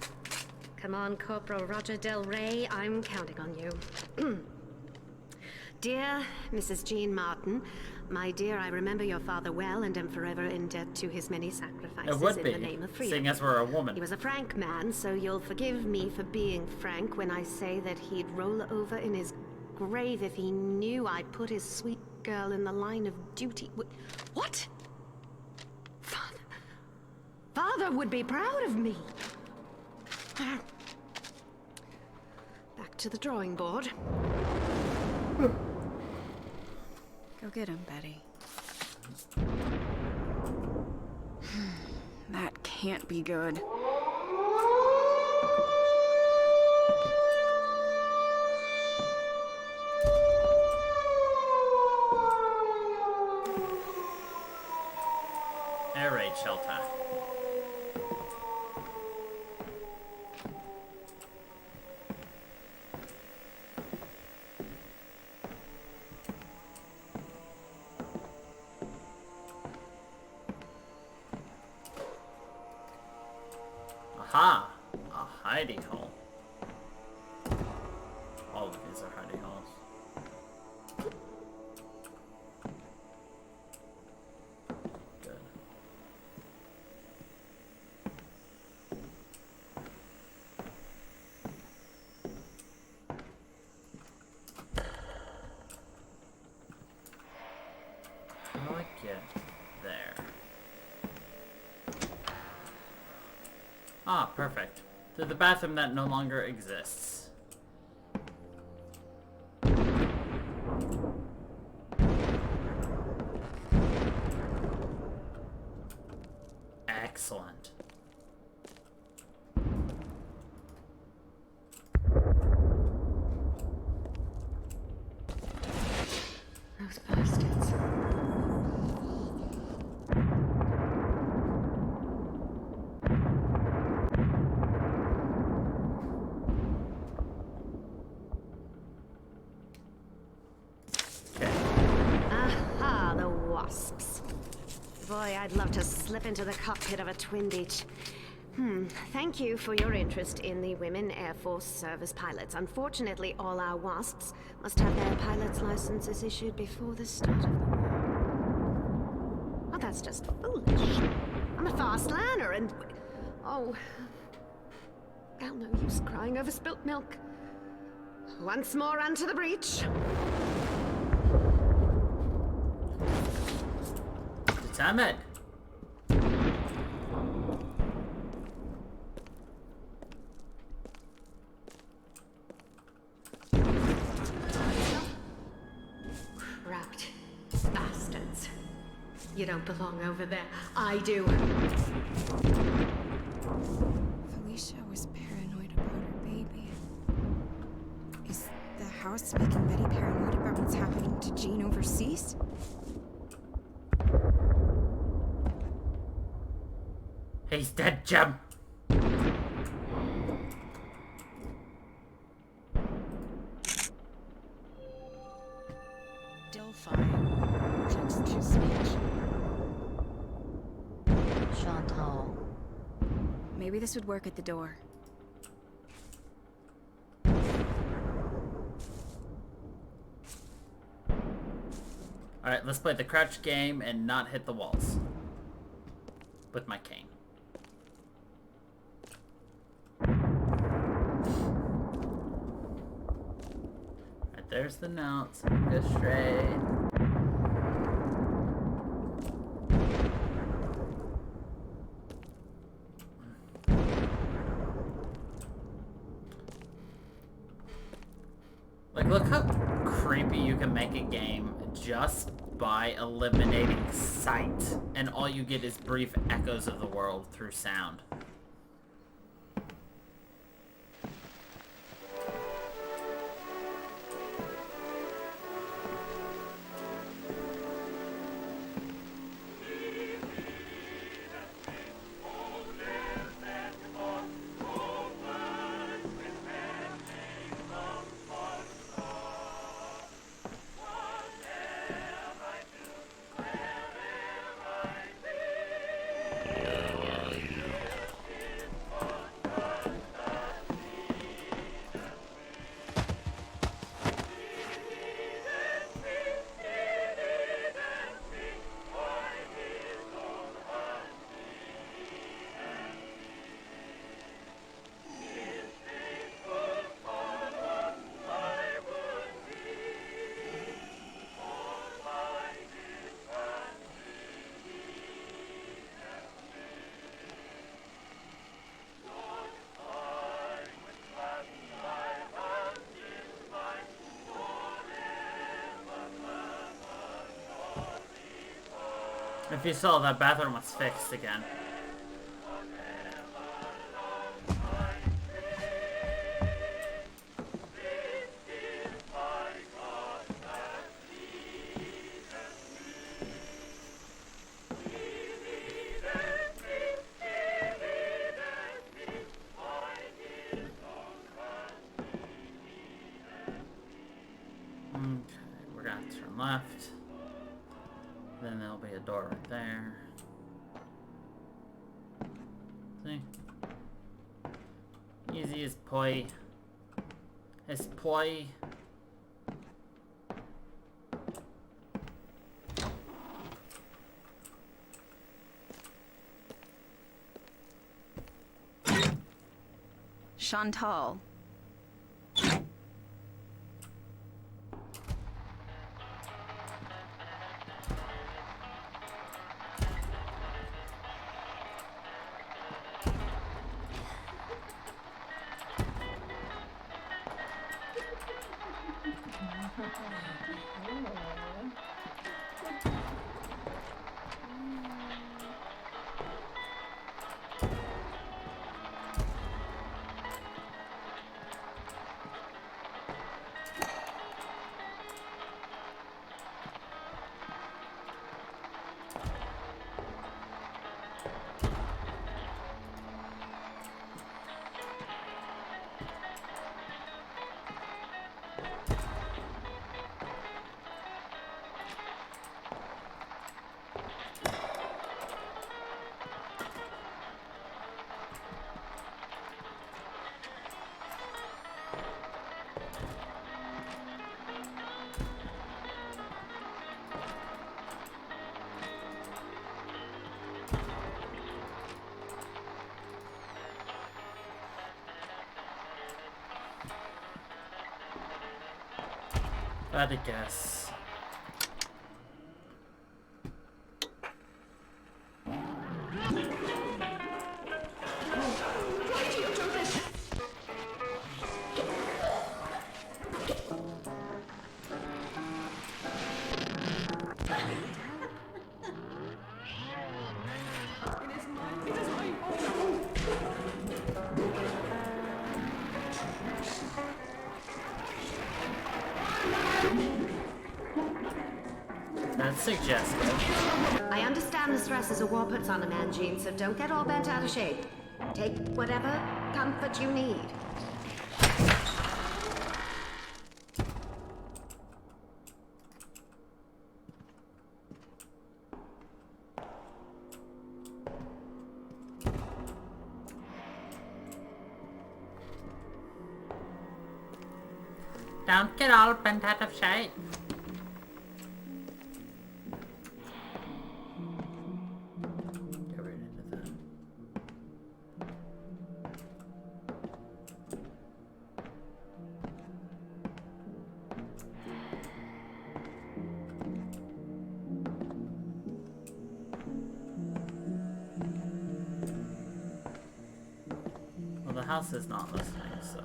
O: Come on, Corporal Roger Del Rey, I'm counting on you. Dear Mrs. Jean Martin, my dear, I remember your father well and am forever in debt to his many sacrifices
A: It would
O: in
A: be,
O: the name of freedom.
A: seeing as we're a woman.
O: He was a frank man, so you'll forgive me for being frank when I say that he'd roll over in his grave if he knew I'd put his sweet girl in the line of duty. What? Father would be proud of me. Back to the drawing board.
B: Go get him, Betty. That can't be good.
A: Air raid shelter. Aha! A hidey hole. All of these are hidey holes. Good. How do I get there? Ah, perfect. To the bathroom that no longer exists. Excellent.
O: Those bastards. Aha, the wasps. Boy, I'd love to slip into the cockpit of a Twin Beach. Thank you for your interest in the Women Air Force Service pilots. Unfortunately, all our wasps must have their pilot's licenses issued before the start of the war. Oh, that's just foolish. I'm a fast learner and... Oh... Well, no use crying over spilt milk. Once more onto the breach.
A: Damn it!
O: Cracked bastards. You don't belong over there. I do.
B: Felicia was paranoid about her baby. Is the house making Betty paranoid about what's happening to Jean overseas?
A: He's dead, Jim.
J: Delphi. Text to speech.
K: Chantal.
B: Maybe this would work at the door.
A: Alright, let's play the crouch game and not hit the walls. With my cane. Alright, there's the notes. Go straight. Like, look how creepy you can make a game just by eliminating sight, and all you get is brief echoes of the world through sound. If you saw, that bathroom was fixed again. We're gonna turn left. Then there'll be a door right there. See? Easy as pie. As pie.
B: Chantal.
A: I'd guess. That's suggestive.
O: I understand the stresses a war puts on a man, Jean, so don't get all bent out of shape. Take whatever comfort you need.
A: Don't get all bent out of shape. Well, the house is not listening, so...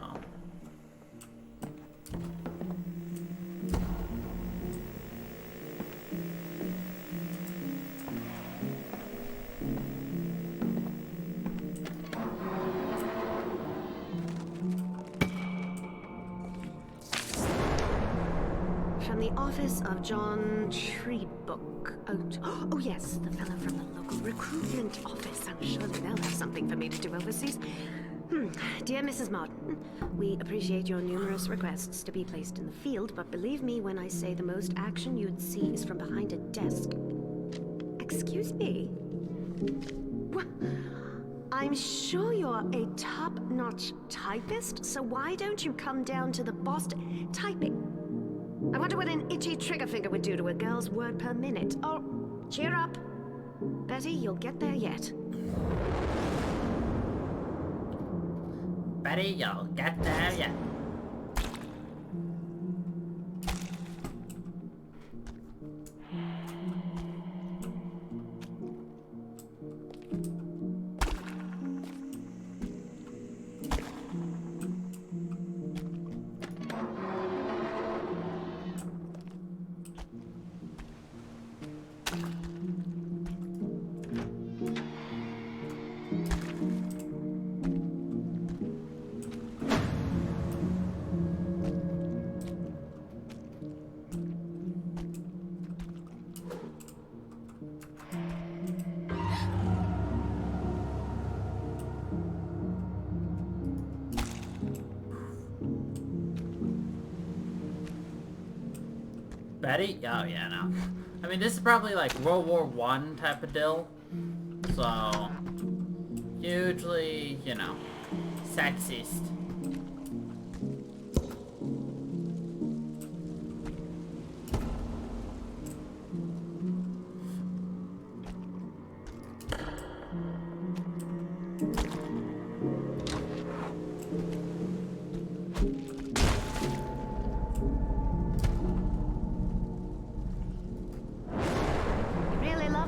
O: From the office of John Treebook. Oh yes, the fellow from the local recruitment office. I'm sure they'll have something for me to do overseas. Dear Mrs. Martin, we appreciate your numerous requests to be placed in the field, but believe me when I say the most action you'd see is from behind a desk. Excuse me? What? I'm sure you're a top-notch typist, so why don't you come down to the Boston typing? I wonder what an itchy trigger finger would do to a girl's word per minute. Oh, cheer up. Betty, you'll get there yet.
A: Betty, you'll get there yet. Betty? Oh, yeah, no. I mean, this is probably like World War I type of deal. So, hugely, you know, sexist.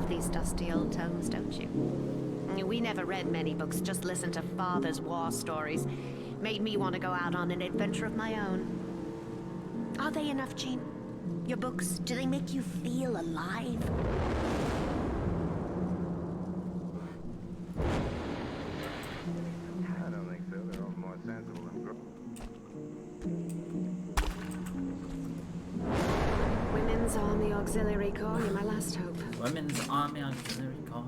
F: These dusty old tomes, don't you? We never read many books, just listened to Father's war stories. Made me want to go out on an adventure of my own. Are they enough, Jean? Your books, do they make you feel alive?
M: I don't think so. They're all more sensible than
F: Women's Army Auxiliary Corps, you're my last hope.
A: Women's Army Auxiliary Corps.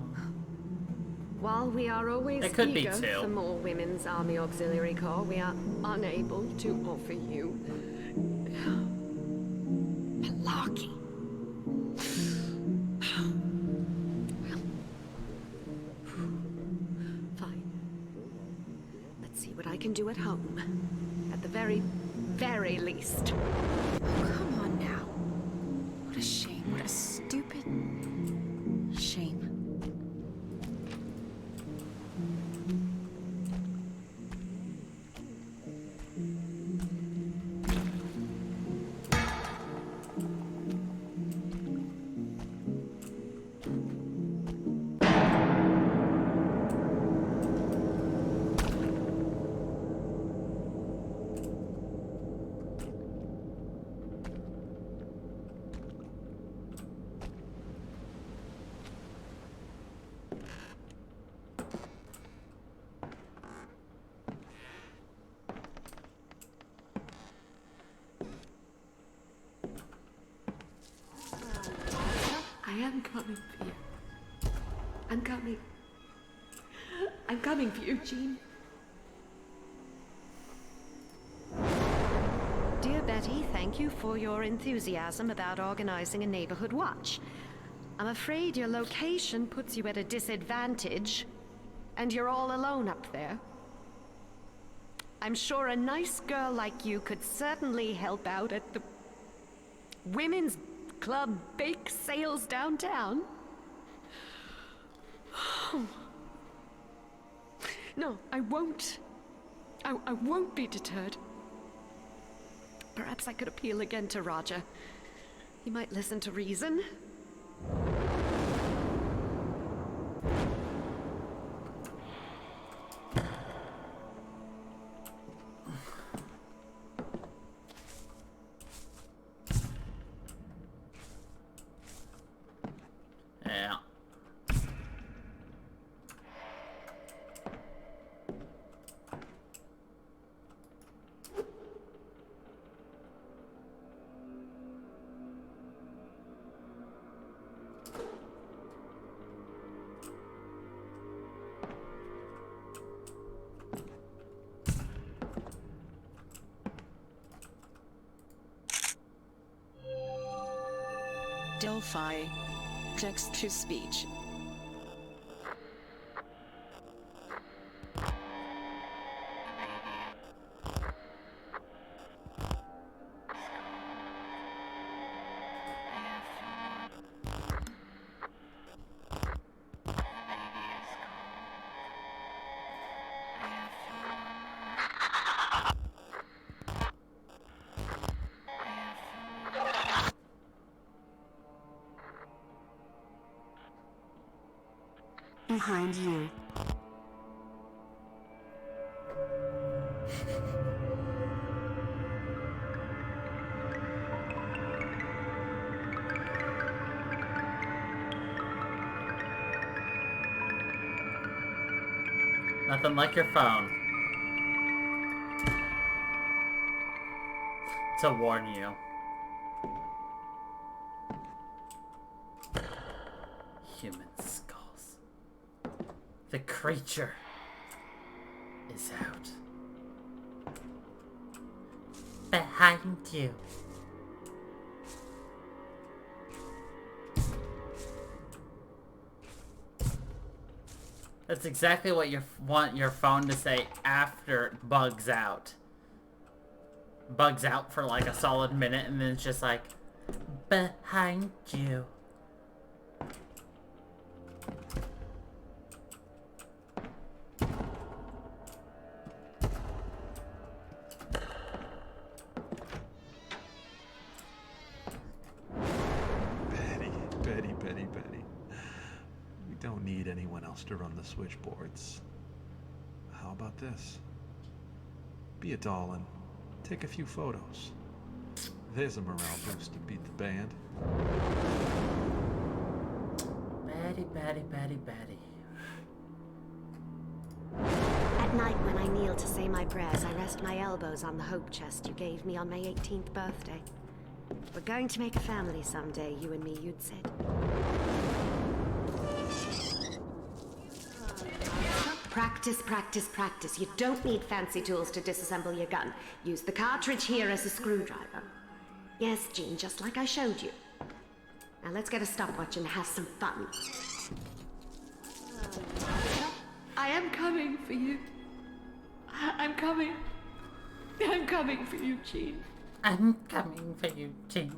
F: While we are always
A: There could be
F: eager
A: two.
F: for more Women's Army Auxiliary Corps, we are unable to offer you malarkey. Fine. Let's see what I can do at home. At the very, very least.
B: Oh, come on now. What a shame. What a stupid shame.
F: I am coming for you. I'm coming. I'm coming for you, Jean. Dear Betty, thank you for your enthusiasm about organizing a neighborhood watch. I'm afraid your location puts you at a disadvantage, and you're all alone up there. I'm sure a nice girl like you could certainly help out at the Women's Club bake sales downtown. No, I won't. I won't be deterred. Perhaps I could appeal again to Roger. He might listen to reason.
A: Yeah.
J: Delphi. Text to speech.
K: Behind you.
A: Nothing like your phone to warn you. Human skulls. The creature is out. Behind you. That's exactly what you want your phone to say after it bugs out. Bugs out for like a solid minute and then it's just like, behind you.
R: Betty. We don't need anyone else to run the switchboards. How about this? Be a doll and take a few photos. There's a morale boost to beat the band.
A: Betty.
O: At night when I kneel to say my prayers, I rest my elbows on the hope chest you gave me on my 18th birthday. We're going to make a family someday, you and me, you'd said. Practice. You don't need fancy tools to disassemble your gun. Use the cartridge here as a screwdriver. Yes, Jean, just like I showed you. Now let's get a stopwatch and have some fun. I am coming for you. I'm coming for you, Jean.
A: I'm coming for you, Jean.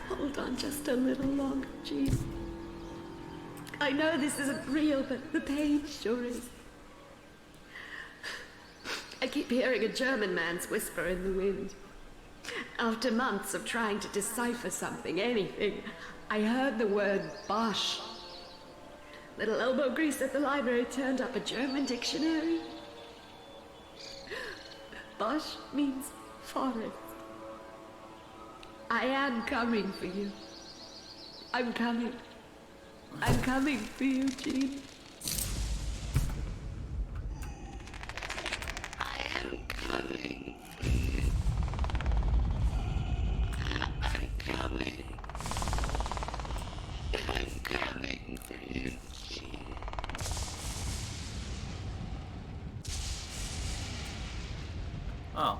O: Hold on just a little longer, Jean. I know this isn't real, but the pain sure is. I keep hearing a German man's whisper in the wind. After months of trying to decipher something, anything, I heard the word Bosch. Little elbow grease at the library turned up a German dictionary. Bosch means forest. I am coming for you. I'm coming for you, Jean. I am coming for you. I'm coming for you, Jean.
A: Oh.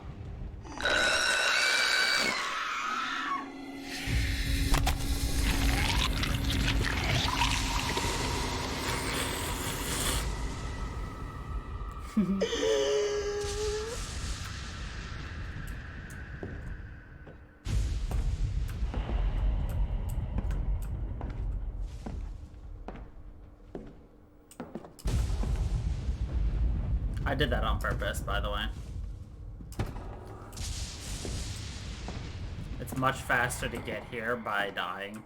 A: I did that on purpose, by the way. It's much faster to get here by dying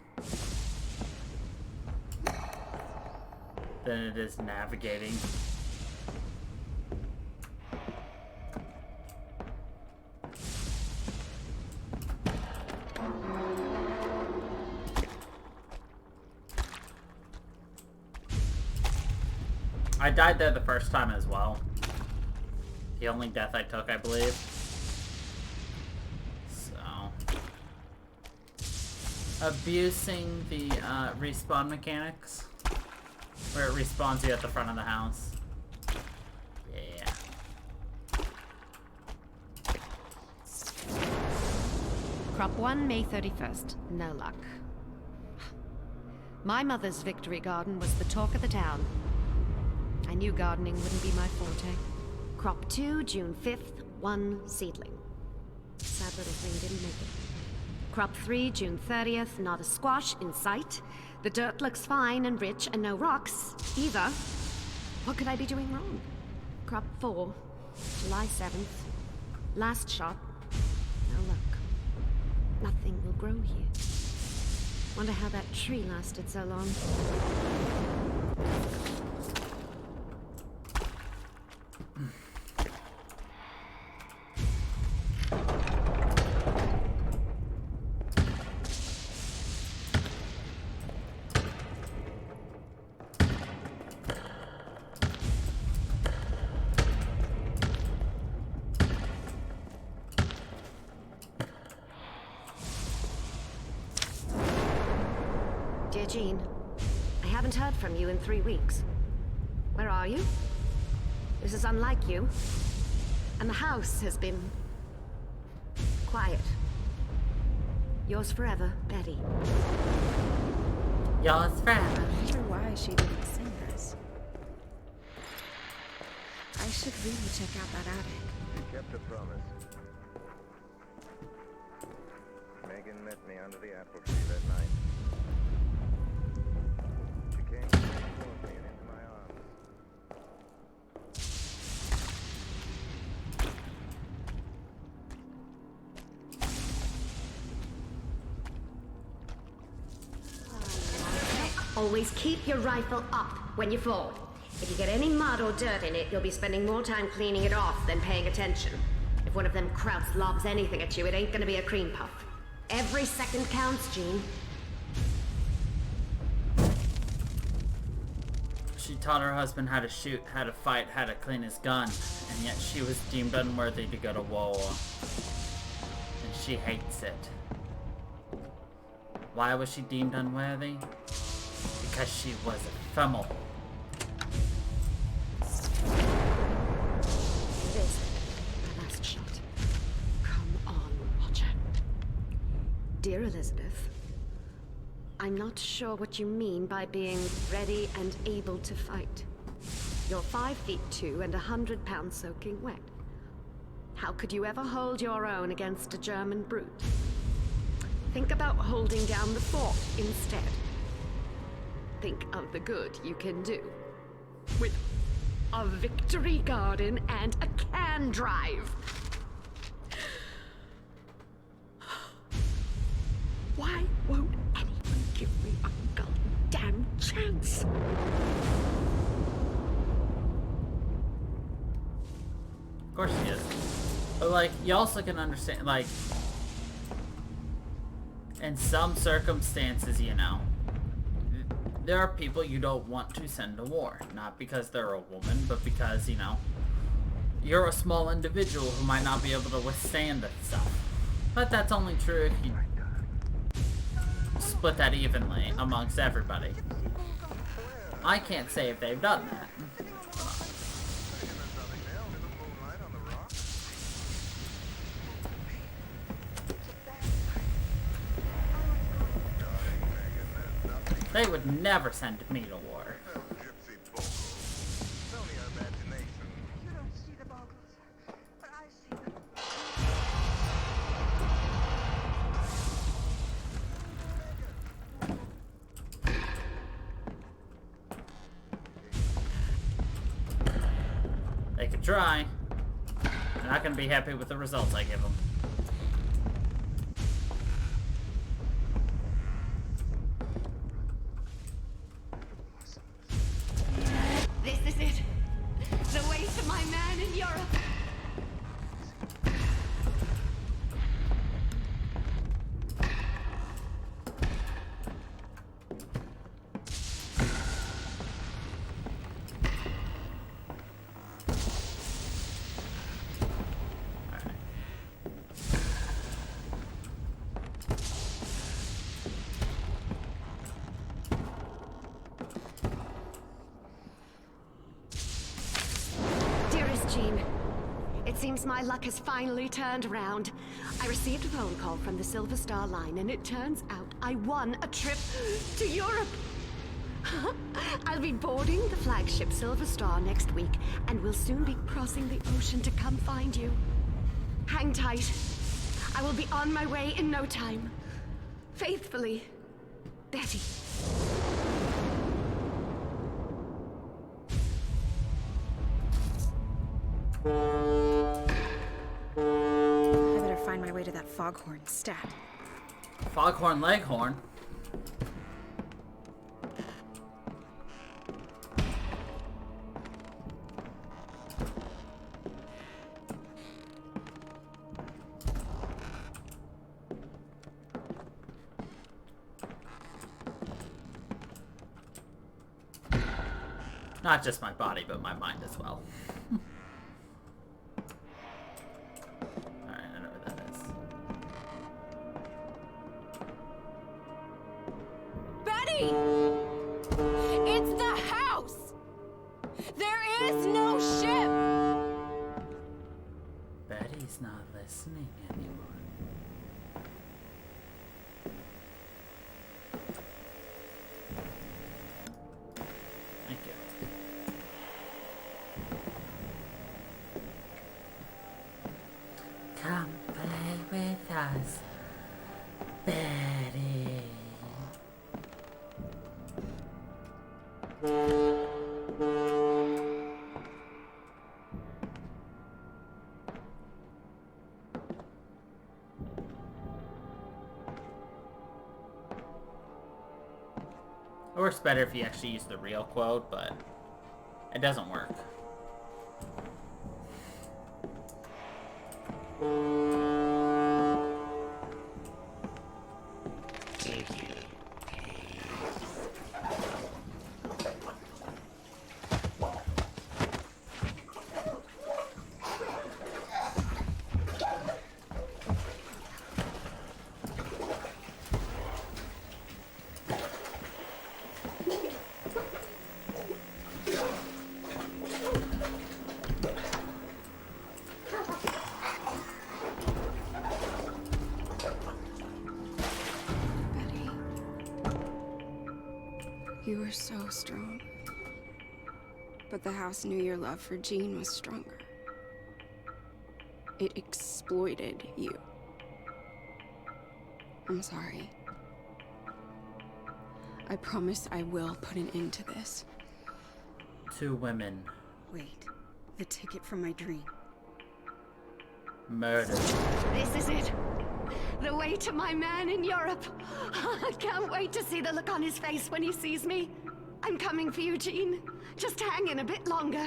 A: than it is navigating. I died there the first time as well. The only death I took, I believe. So... abusing the respawn mechanics. Where it respawns you at the front of the house. Yeah.
F: Crop 1, May 31st. No luck. My mother's victory garden was the talk of the town. I knew gardening wouldn't be my forte. Crop 2, June 5th, 1 seedling. Sad little thing didn't make it. Crop 3, June 30th, not a squash in sight. The dirt looks fine and rich and no rocks, either. What could I be doing wrong? Crop 4, July 7th. Last shot. No luck. Nothing will grow here. Wonder how that tree lasted so long.
O: Dear Jean, I haven't heard from you in 3 weeks. Where are you? This is unlike you. And the house has been... quiet. Yours forever, Betty.
A: Yours forever.
B: I wonder why she didn't sing this. I should really check out that attic.
M: She kept a promise. Megan met me under the apple tree that night. She came toward me and into my arms.
O: Always keep your rifle up when you fall. If you get any mud or dirt in it, you'll be spending more time cleaning it off than paying attention. If one of them krauts lobs anything at you, it ain't gonna be a cream puff. Every second counts, Jean.
A: She taught her husband how to shoot, how to fight, how to clean his gun, and yet she was deemed unworthy to go to war. And she hates it. Why was she deemed unworthy? Because she was a female.
O: This, my last shot. Come on, Roger. Dear Elizabeth, I'm not sure what you mean by being ready and able to fight. You're 5'2" and 100 pounds soaking wet. How could you ever hold your own against a German brute? Think about holding down the fort instead. Think of the good you can do with a victory garden and a can drive. Why won't anyone give me a goddamn chance?
A: Of course she is. But like, you also can understand, like, in some circumstances, you know, there are people you don't want to send to war. Not because they're a woman, but because, you know, you're a small individual who might not be able to withstand that stuff. But that's only true if you split that evenly amongst everybody. I can't say if they've done that. They would never send me to war. They could try. They're not gonna be happy with the results I give them.
O: This is it. The way to my man in Europe. Jean, it seems my luck has finally turned around. I received a phone call from the Silver Star line, and it turns out I won a trip to Europe. I'll be boarding the flagship Silver Star next week, and we'll soon be crossing the ocean to come find you. Hang tight. I will be on my way in no time. Faithfully, Betty.
B: I better find my way to that foghorn stat.
A: Foghorn Leghorn? Not just my body, but my mind as well. Alright, I know where that is.
B: Betty! Betty! It's the house! There is no ship!
A: Betty's not listening anymore. Thank you. Come play with us, Betty. It works better if you actually use the real quote, but it doesn't work.
B: You were so strong. But the house knew your love for Jean was stronger. It exploited you. I'm sorry. I promise I will put an end to this.
A: 2 women.
B: Wait, the ticket from my dream.
A: Murder.
F: This is it. The way to my man in Europe. I can't wait to see the look on his face when he sees me. I'm coming for you, Jean. Just hang in a bit longer.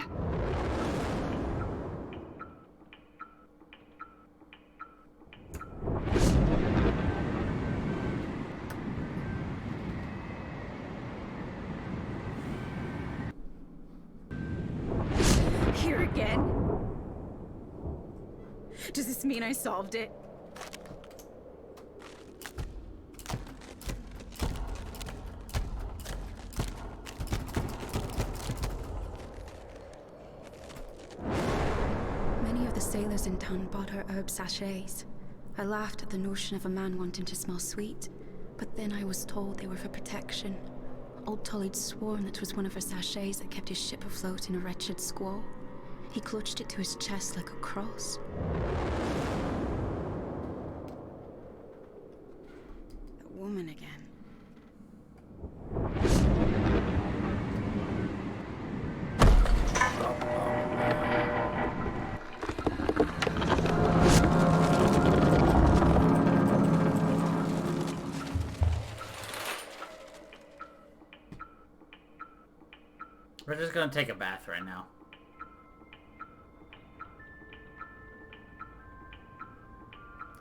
B: Here again? Does this mean I solved it? Sailors in town bought her herb sachets. I laughed at the notion of a man wanting to smell sweet, but then I was told they were for protection. Old Tully'd sworn it was one of her sachets that kept his ship afloat in a wretched squall. He clutched it to his chest like a cross. That woman again.
A: We're just gonna take a bath right now.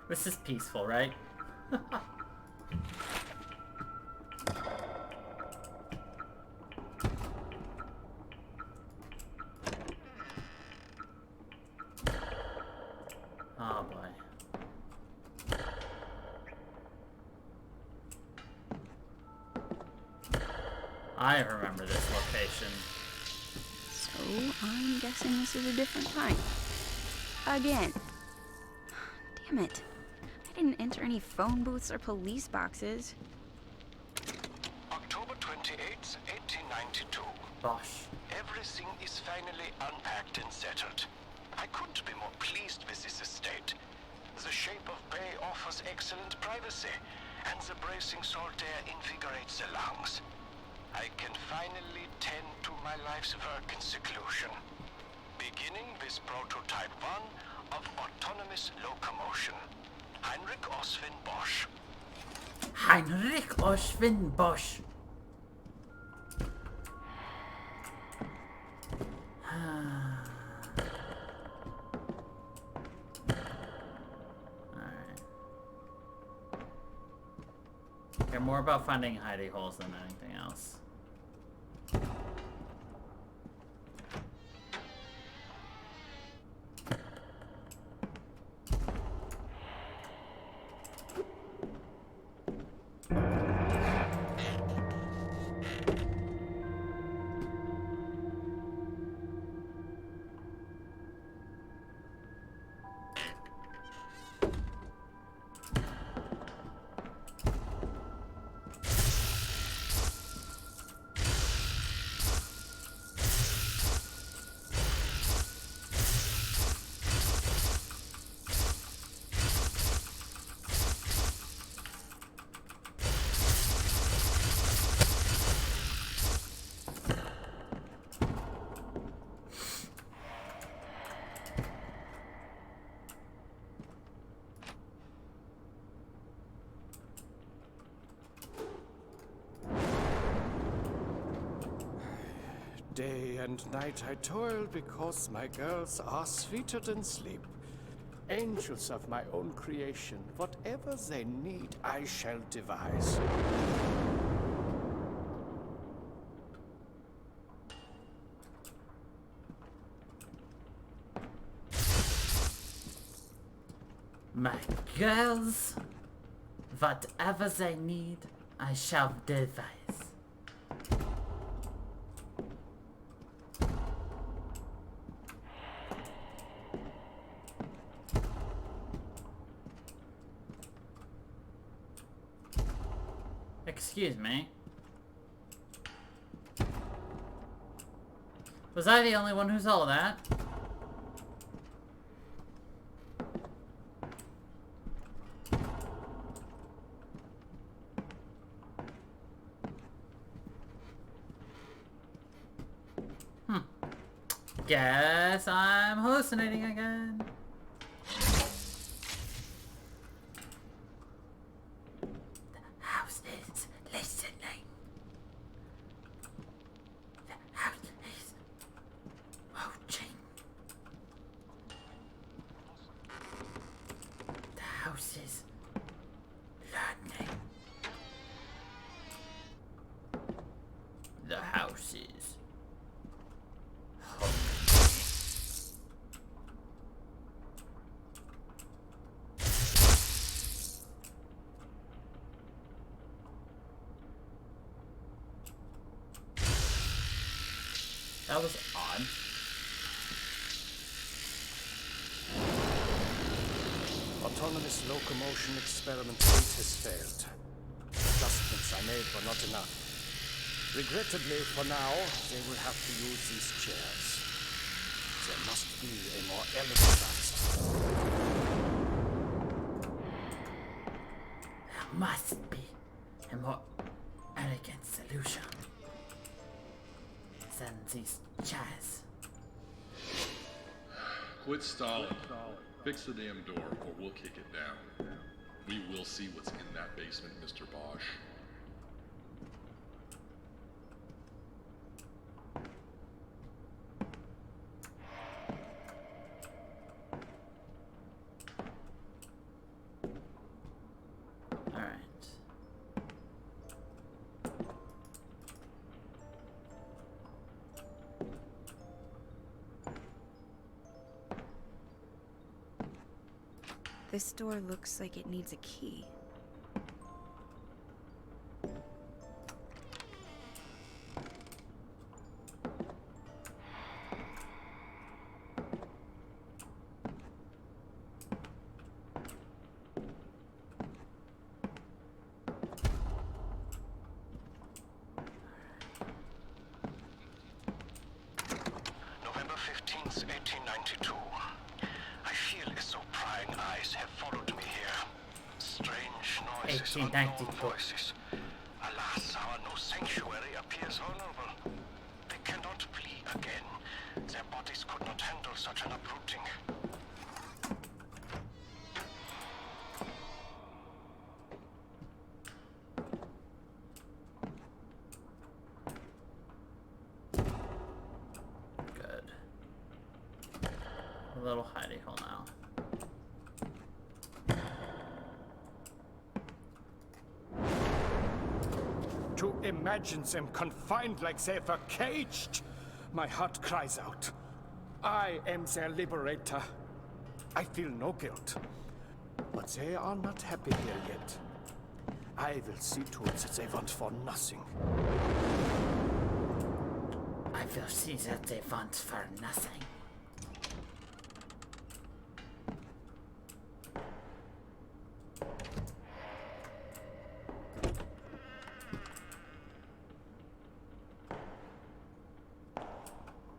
A: This is peaceful, right? Oh boy. I remember this location.
B: So, I'm guessing this is a different time. Again. Damn it. I didn't enter any phone booths or police boxes.
E: October 28th, 1892.
A: Bosh.
E: Everything is finally unpacked and settled. I couldn't be more pleased with this estate. The shape of bay offers excellent privacy, and the bracing salt air invigorates the lungs. I can finally tend to my life's work in seclusion. Beginning with prototype 1 of autonomous locomotion. Heinrich Oswin Bosch.
A: Heinrich Oswin Bosch. Alright. Care more about finding hidey holes than anything else.
S: Day and night I toil because my girls are sweeter than sleep. Angels of my own creation, whatever they need, I shall devise.
A: My girls, whatever they need, I shall devise. Excuse me. Was I the only one who saw that? Guess I'm hallucinating again. The house is listening. The house is watching. The house is learning. The house is that was odd.
S: Autonomous locomotion experiment 8 has failed. Adjustments I made were not enough. Regrettably, for now, they will have to use these chairs. There must be a more elegant answer.
A: There must be a more elegant solution than these chairs.
T: Quit stalling. Fix the damn door, or we'll kick it down. We will see what's in that basement, Mr. Bosch.
B: This door looks like it needs a key.
E: November 15th, 1892. I feel as though prying eyes have followed me here. Strange noises, unknown voices. Alas, our new sanctuary appears vulnerable. They cannot flee again. Their bodies could not handle such an uprooting.
A: Good. A little hidey hole now.
S: To imagine them confined like they were caged, my heart cries out. I am their liberator. I feel no guilt. But they are not happy here yet. I will see to it that they want for nothing.
A: I will see that they want for nothing.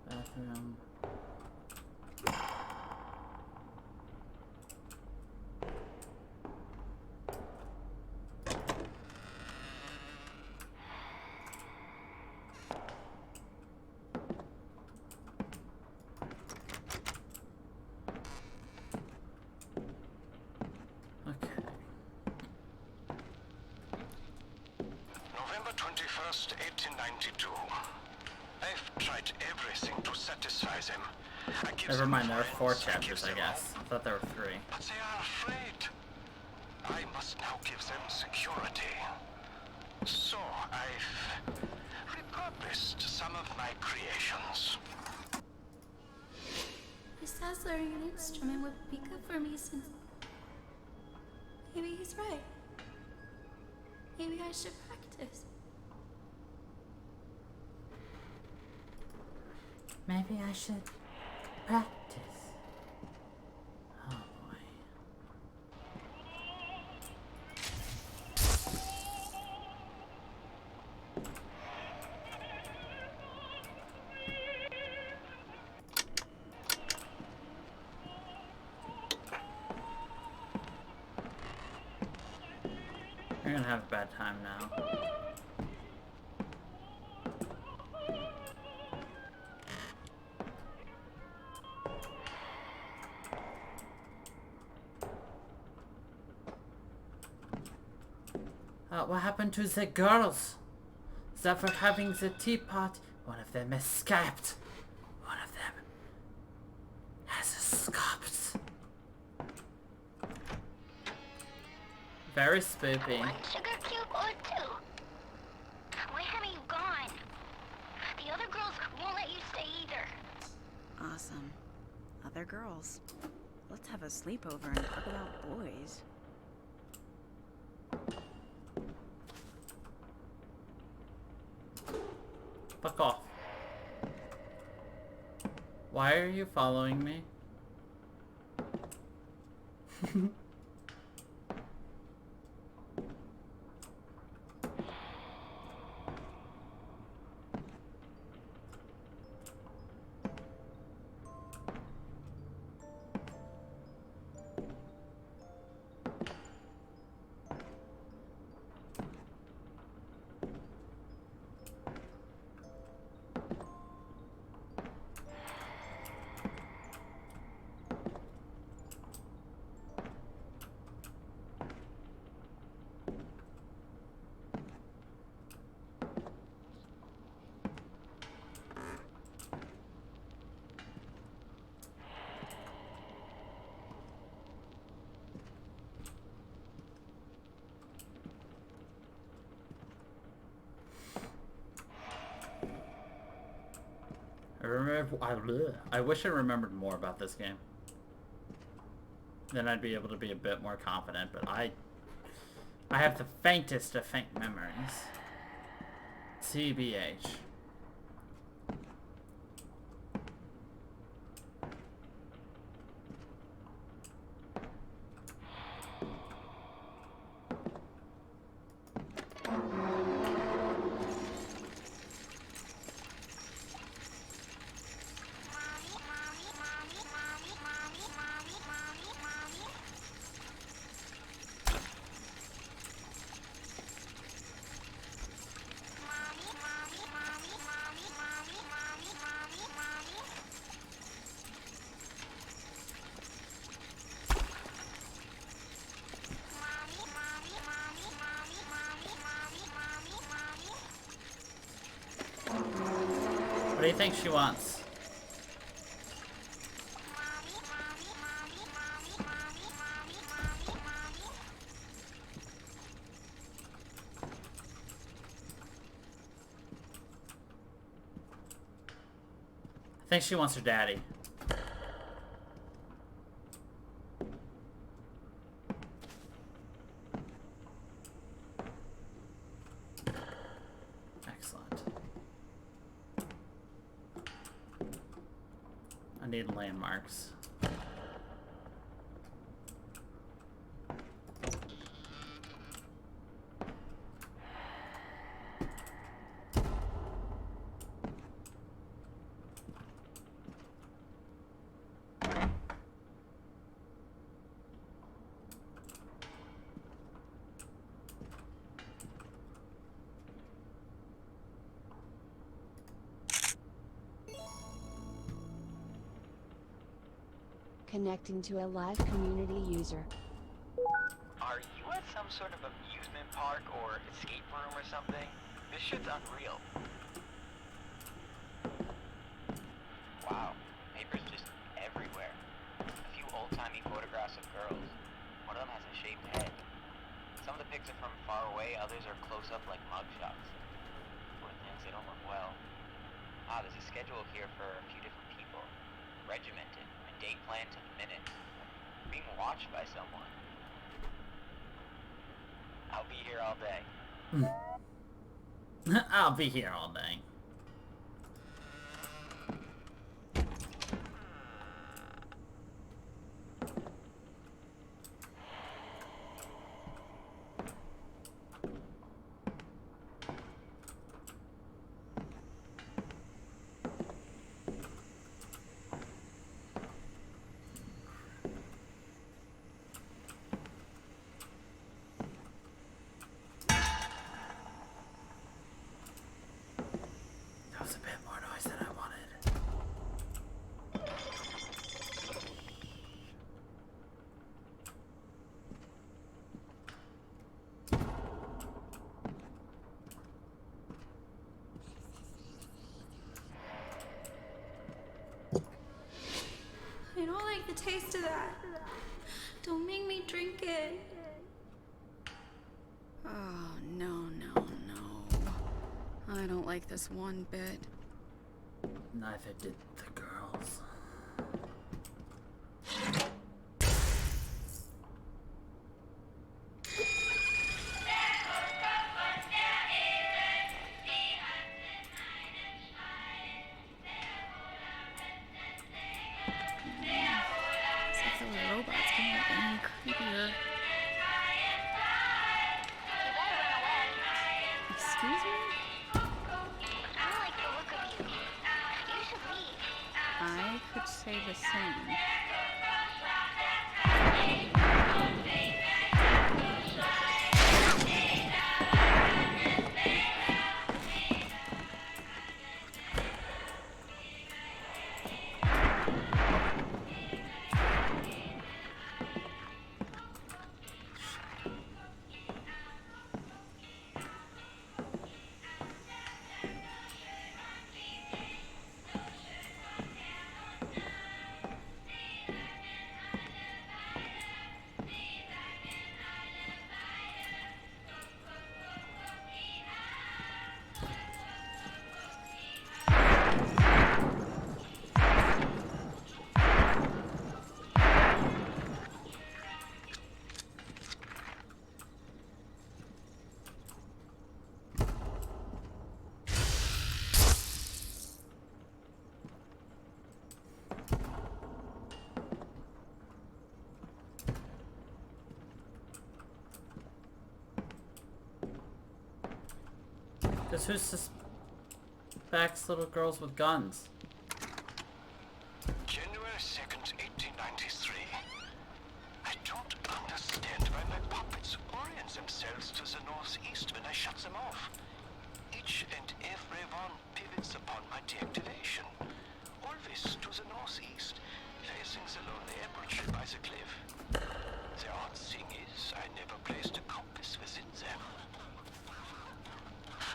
A: Bathroom.
E: November 21st, 1892. A I've tried everything to satisfy them. I give
A: Never
E: them
A: mind, there are 4
E: friends, I give
A: chapters, I
E: them
A: guess. I thought there were 3.
E: but they are afraid. I must now give them security. So I've repurposed some of my creations.
U: He says learning an instrument would be good for me since... Maybe he's right. Maybe I should practice.
A: Maybe I should practice. Oh boy. You're gonna have a bad time now. What happened to the girls? They were having the teapot. One of them escaped. One of them has escaped. Very spoopy.
C: 1 sugar cube or 2? Where have you gone? The other girls won't let you stay either.
J: Awesome. Other girls. Let's have a sleepover and talk about boys.
A: Fuck off. Why are you following me? I wish I remembered more about this game. Then I'd be able to be a bit more confident, but I have the faintest of faint memories. TBH. What do you think she wants? I think she wants her daddy. Excellent. I need landmarks.
K: Connecting to a live community user.
Q: Are you at some sort of amusement park or escape room or something? This shit's unreal. Wow, papers just everywhere. A few old-timey photographs of girls. One of them has a shaved head. Some of the pics are from far away, others are close-up like mugshots. Poor things, they don't look well. Ah, there's a schedule here for a few different people. Regimented, a date planned to the minute. Being watched by someone. I'll be here all day.
A: I'll be here all day. That was a bit more noise than I wanted.
U: I don't like the taste of that. Don't make me drink it.
B: Oh, no, no, no. I don't like this one bit.
A: Neither did the girls.
B: It's like those robots getting any creepier. Excuse me?
C: I like the look of you. You should leave.
B: I could say the same.
A: Because who suspects little girls with guns?
E: January 2nd, 1893. I don't understand why my puppets orient themselves to the northeast when I shut them off. Each and every one pivots upon my deactivation. Always to the northeast, facing the lonely apple by the cliff. The odd thing is, I never placed a compass within them.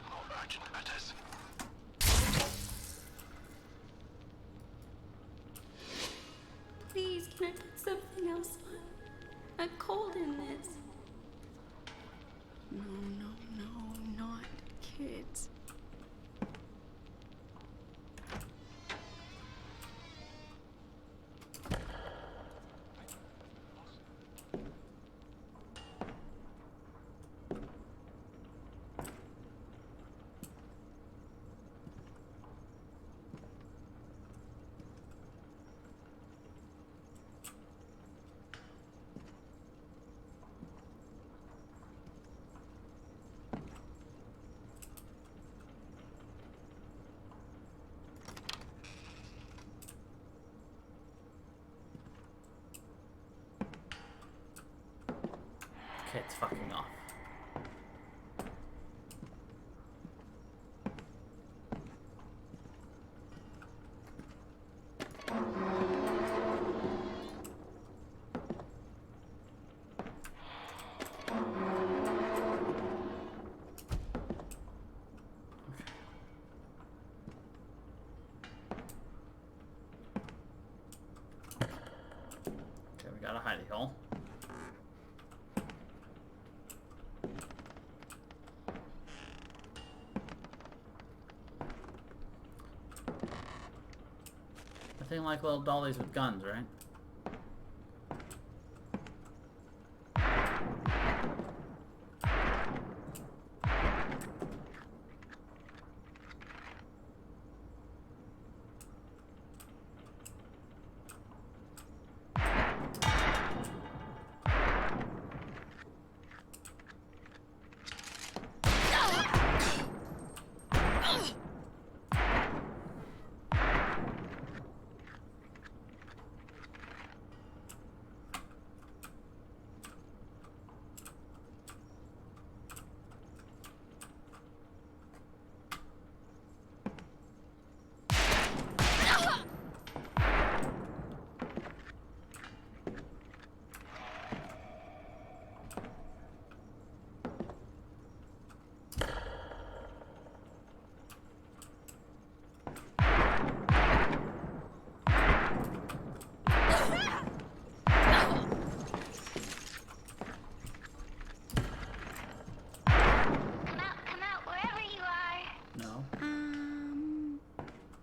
E: More urgent matters.
U: Please, can I put something else on? I'm cold in this.
B: No, no, no, not kids.
A: Okay, it's fucking off. Nothing like little dollies with guns, right?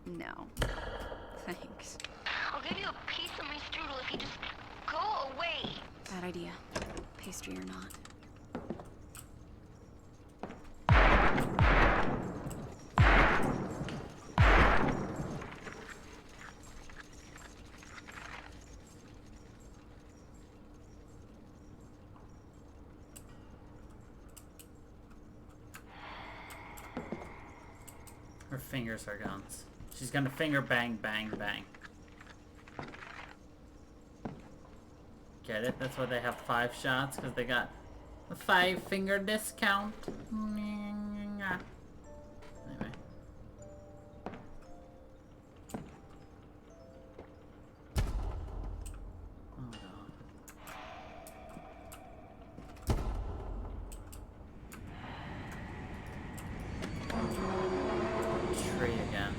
B: No. Thanks.
C: I'll give you a piece of my strudel if you just go away.
B: Bad idea. Pastry or not.
A: Her fingers are guns. She's gonna finger bang, bang, bang. Get it? That's why they have 5 shots, because they got a 5-finger discount. Anyway. Oh god. Tree again.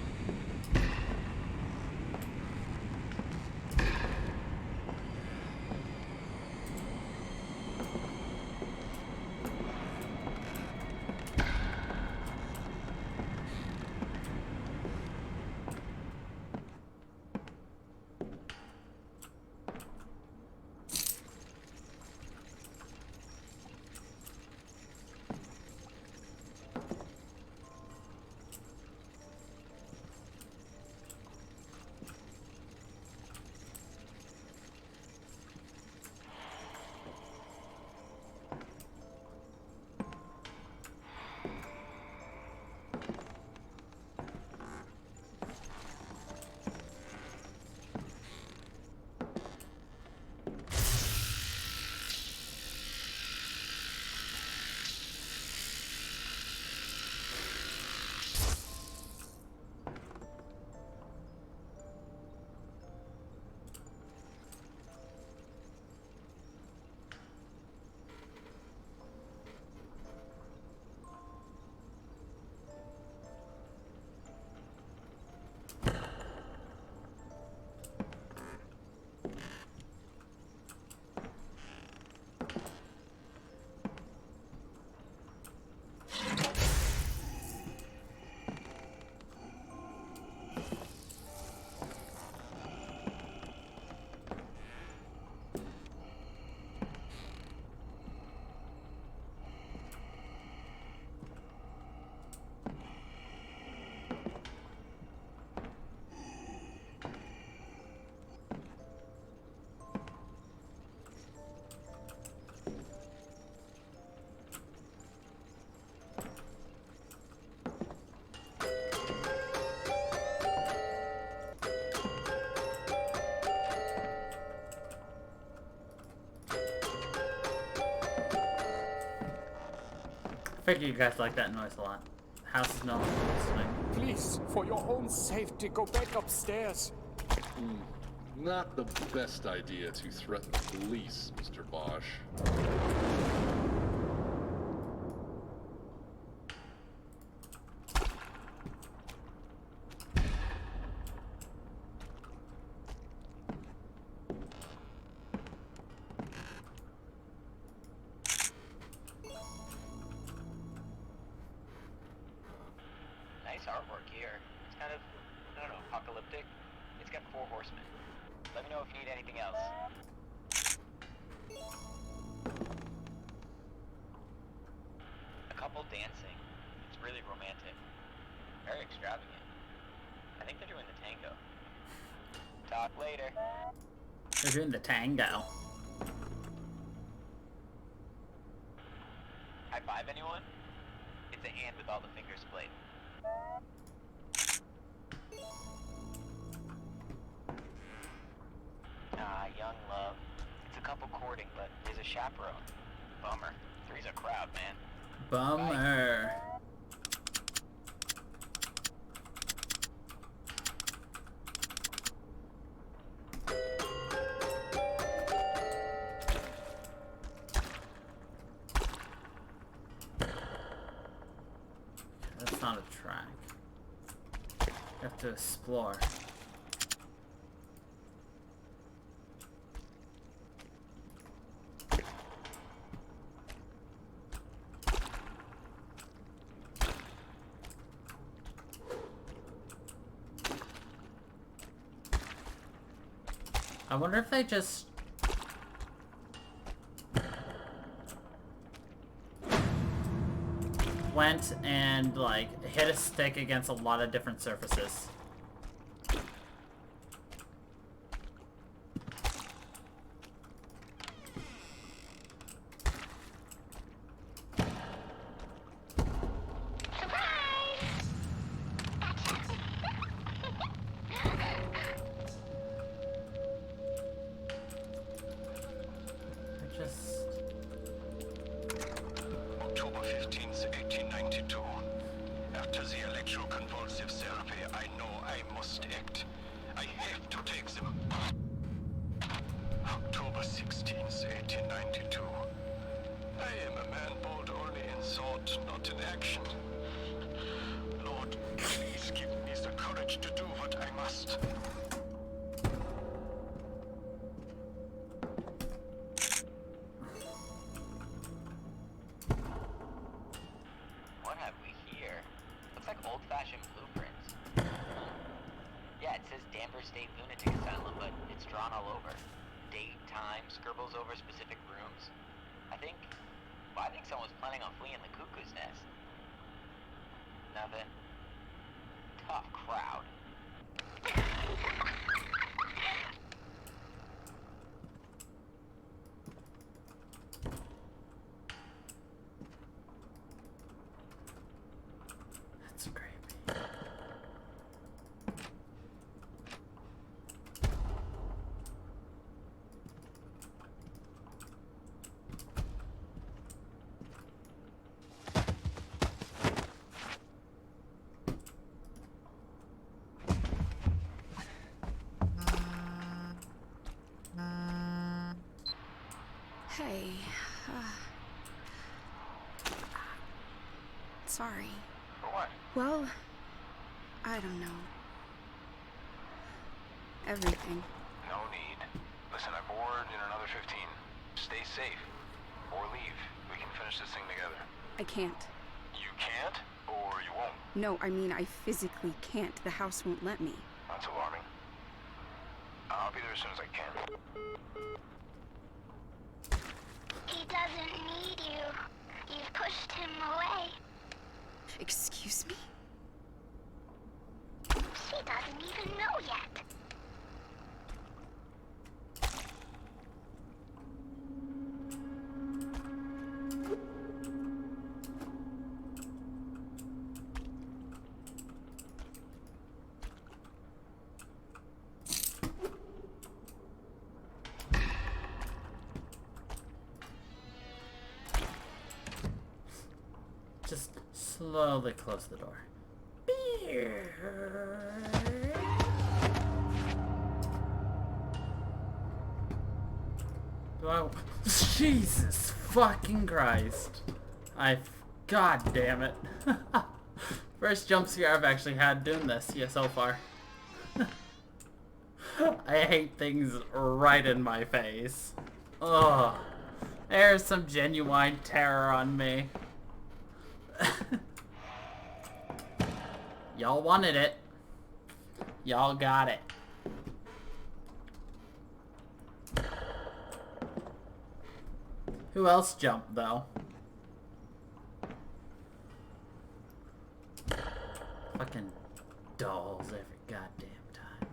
A: I figure you guys like that noise a lot. The house is no longer listening.
S: Please, for your own safety, go back upstairs.
T: Not the best idea to threaten the police, Mr. Bosch.
Q: Nice artwork here. It's kind of, I don't know, apocalyptic. It's got 4 horsemen. Let me know if you need anything else. A couple dancing. It's really romantic. Very extravagant. I think they're doing the tango. Talk later.
A: They're doing the tango.
Q: High five, anyone? It's a hand with all the fingers splayed. Ah, young love. It's a couple courting, but there's a chaperone. Bummer. 3's a crowd, man.
A: Bummer. That's not a track. You have to explore. I wonder if they just went and like hit a stick against a lot of different surfaces.
E: October 15th, 1892. After the electroconvulsive therapy, I know I must act. I have to take them. October 16th, 1892. I am a man bold only in thought, not in action. Lord, please give me the courage to do what I must.
Q: What have we here? Looks like old-fashioned blueprints. Yeah, it says Danvers State Lunatic Asylum, but it's drawn all over. Date, time, scribbles over specific rooms. I think someone's planning on fleeing the cuckoo's nest. Nothing. Tough crowd.
A: That's creepy.
B: Hey. Sorry.
E: For what?
B: Well, I don't know. Everything.
E: No need. Listen, I board in another 15. Stay safe. Or leave. We can finish this thing together.
B: I can't.
E: You can't? Or you won't?
B: No, I mean, I physically can't. The house won't let me.
E: That's alarming. I'll be there as soon as I can.
C: He doesn't need you. You've pushed him away.
B: Excuse me?
C: She doesn't even know yet.
A: Just slowly close the door. Jesus fucking Christ. God damn it. First jump scare I've actually had doing this so far. I hate things right in my face. Ugh. There's some genuine terror on me. Y'all wanted it. Y'all got it. Who else jumped, though? Fucking dolls every goddamn time.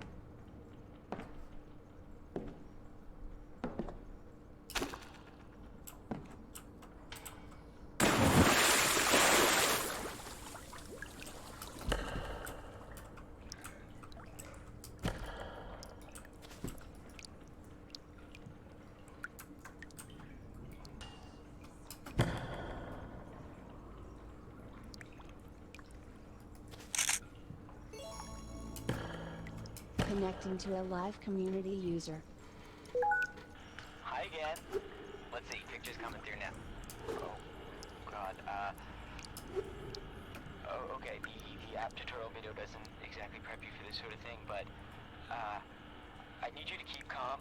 K: Connecting to a live community user.
Q: Hi again. Let's see, pictures coming through now. Oh, God, oh, okay, the app tutorial video doesn't exactly prep you for this sort of thing, but, I need you to keep calm.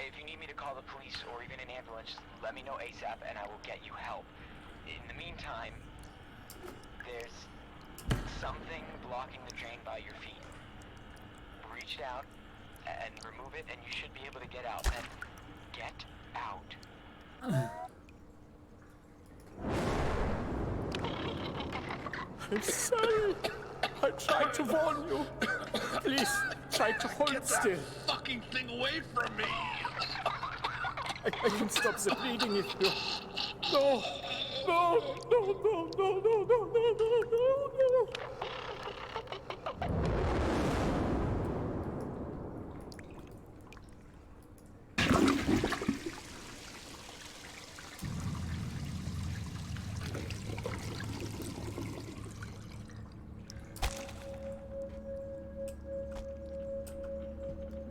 Q: If you need me to call the police or even an ambulance, let me know ASAP and I will get you help. In the meantime, there's something blocking the drain by your feet. Reach down and remove it, and you should be able to get out. And get out.
S: I'm sorry. I tried to warn you. Please, try to hold still.
T: Fucking thing away from me!
S: I can stop the bleeding if you... No! No! No! No! No! No! No! No! No! No!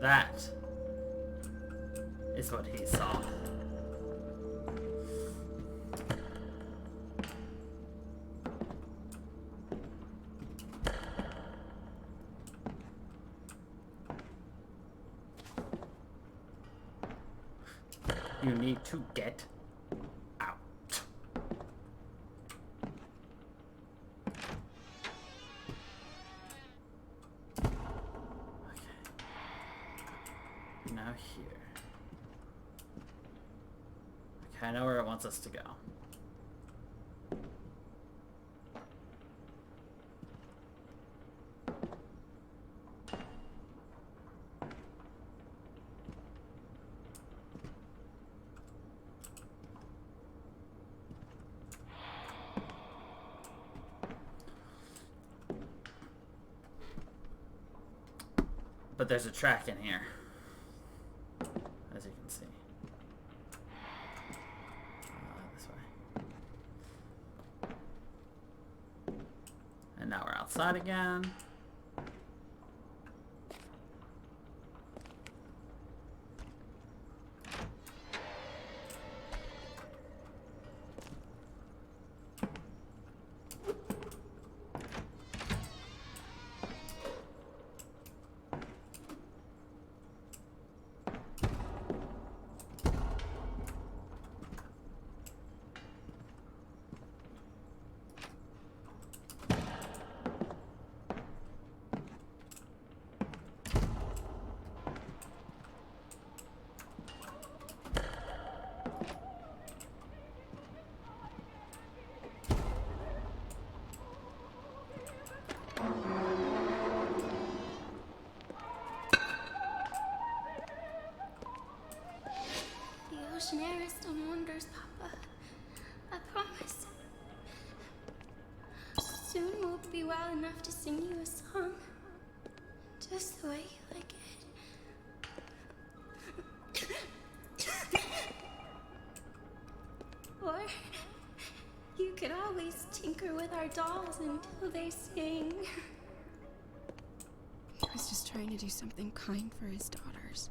A: That is what he saw. You need to get out. Now here. Okay, I know where it wants us to go. But there's a track in here, as you can see. This way. And now we're outside again.
U: The ocean air is done wonders, Papa. I promise. Soon we'll be well enough to sing you a song. Just the way you like it. Or you could always tinker with our dolls until they sing.
B: He was just trying to do something kind for his daughters.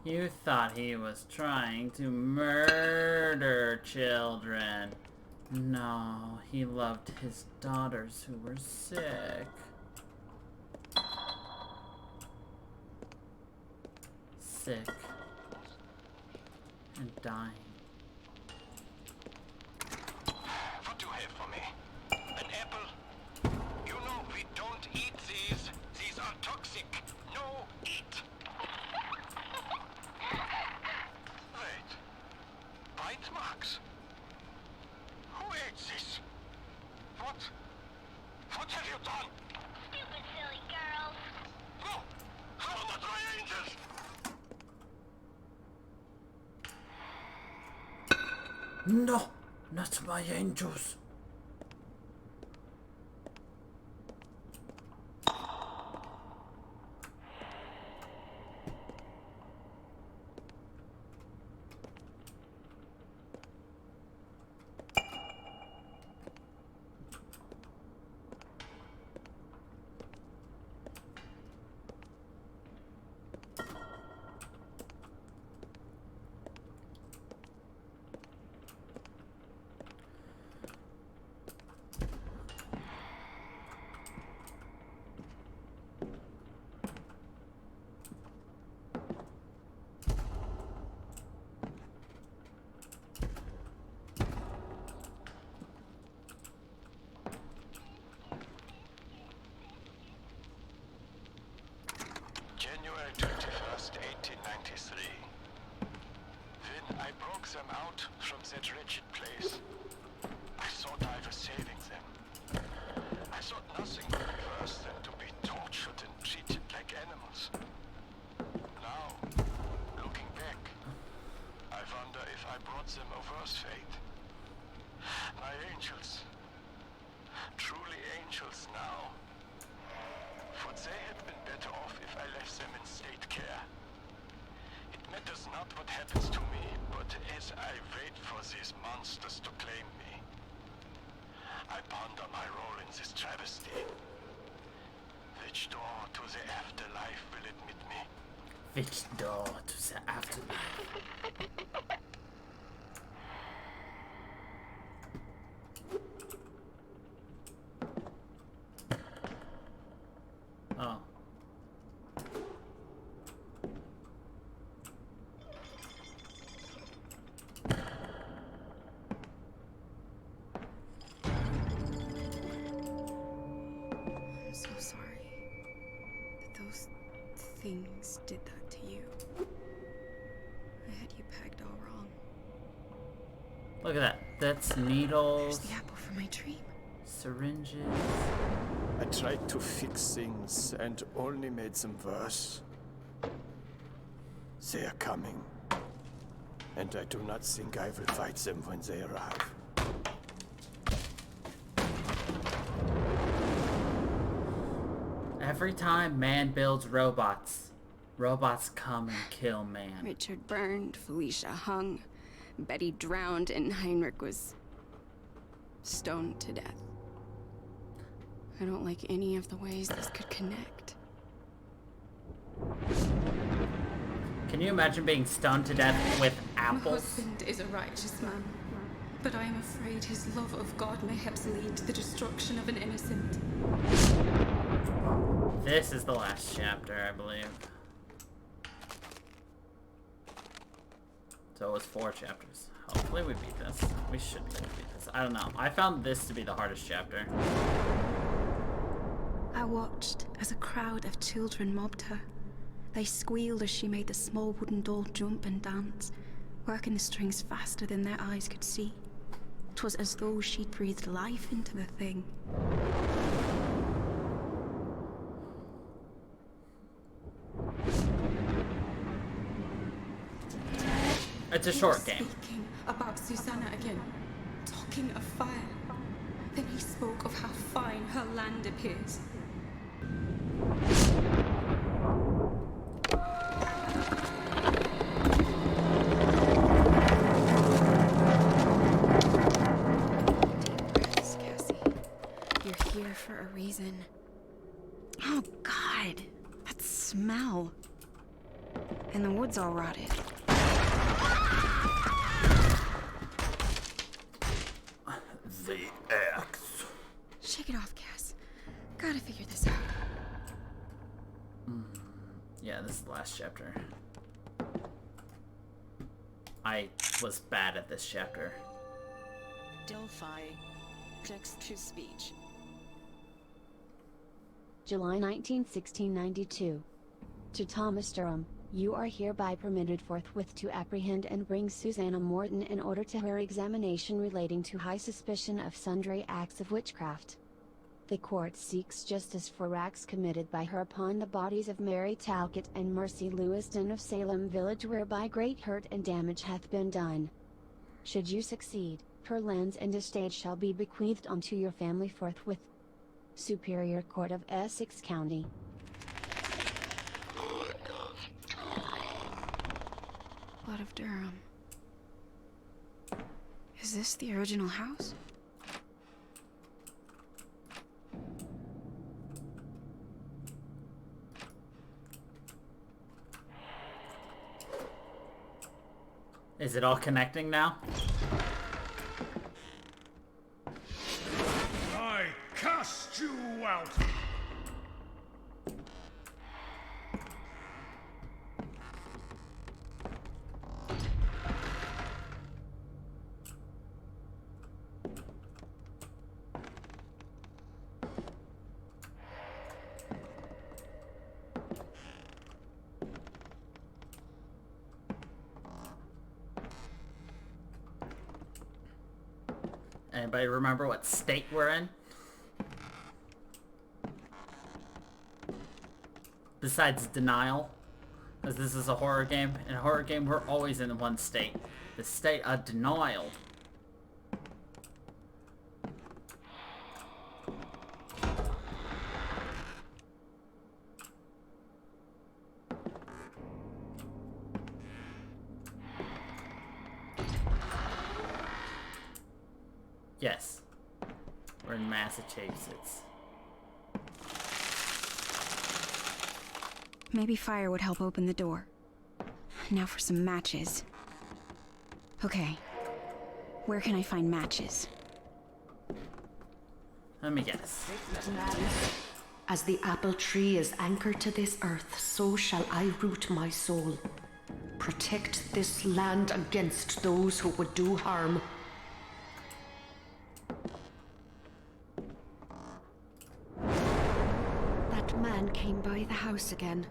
A: You thought he was trying to murder children. No, he loved his daughters who were sick. Sick. And dying.
E: What do you have for me? An apple? You know we don't eat these. These are toxic. No, eat. Wait. bite marks. Who ate this? What? What have you done?
C: Stupid silly girls.
E: No! How not my angels?
A: No, not my angels.
E: January 21st, 1893. When I broke them out from that wretched place, I thought I was saving them. I thought nothing could be worse than to be tortured and treated like animals. Now, looking back, I wonder if I brought them a worse fate. My angels. Truly angels now. For they had been better off if I left them in state care. It matters not what happens to me, but as I wait for these monsters to claim me, I ponder my role in this travesty. Which door to the afterlife will admit me?
A: Which door to the afterlife? Oh.
B: I'm so sorry that those things did that to you. I had you pegged all wrong.
A: Look at that. That's needles.
B: There's the apple from my dream.
A: Syringes.
S: I tried to fix things and only made them worse. They are coming. And I do not think I will fight them when they arrive.
A: Every time man builds robots, robots come and kill man.
B: Richard burned, Felicia hung, Betty drowned, and Heinrich was stoned to death. I don't like any of the ways this could connect.
A: Can you imagine being stoned to death with
B: My
A: apples?
B: husband is a righteous man, but I am afraid his love of God mayhaps lead to the destruction of an innocent.
A: This is the last chapter, I believe. So it was 4 chapters. Hopefully we beat this. We should be able to beat this. I don't know. I found this to be the hardest chapter.
B: I watched as a crowd of children mobbed her. They squealed as she made the small wooden doll jump and dance, working the strings faster than their eyes could see. 'Twas as though she'd breathed life into the thing.
A: It's a short game.
B: Speaking about Susanna again, talking of fire. Then he spoke of how fine her land appears. Cassie, you're here for a reason. Oh God, that smell. And the wood's all rotted.
A: The axe.
B: Shake it off, Cass. Gotta figure this out.
A: Yeah, this is the last chapter. I was bad at this chapter.
K: Delphi. Text-to-speech. July 19, 1692. To Thomas Durham, You are hereby permitted forthwith to apprehend and bring Susanna Morton in order to her examination relating to high suspicion of sundry acts of witchcraft. The court seeks justice for acts committed by her upon the bodies of Mary Talcott and Mercy Lewiston of Salem Village, whereby great hurt and damage hath been done. Should you succeed, her lands and estate shall be bequeathed unto your family forthwith. Superior Court of Essex County.
B: Blood of Durham. Is this the original house?
A: Is it all connecting now?
S: I cast you out!
A: Anybody remember what state we're in? Besides denial, because this is a horror game. In a horror game, we're always in one state. The state of denial. Yes. We're in Massachusetts.
B: Maybe fire would help open the door. Now for some matches. Okay. Where can I find matches?
A: Let me guess.
F: As the apple tree is anchored to this earth, so shall I root my soul. Protect this land against those who would do harm. That man came by the house again.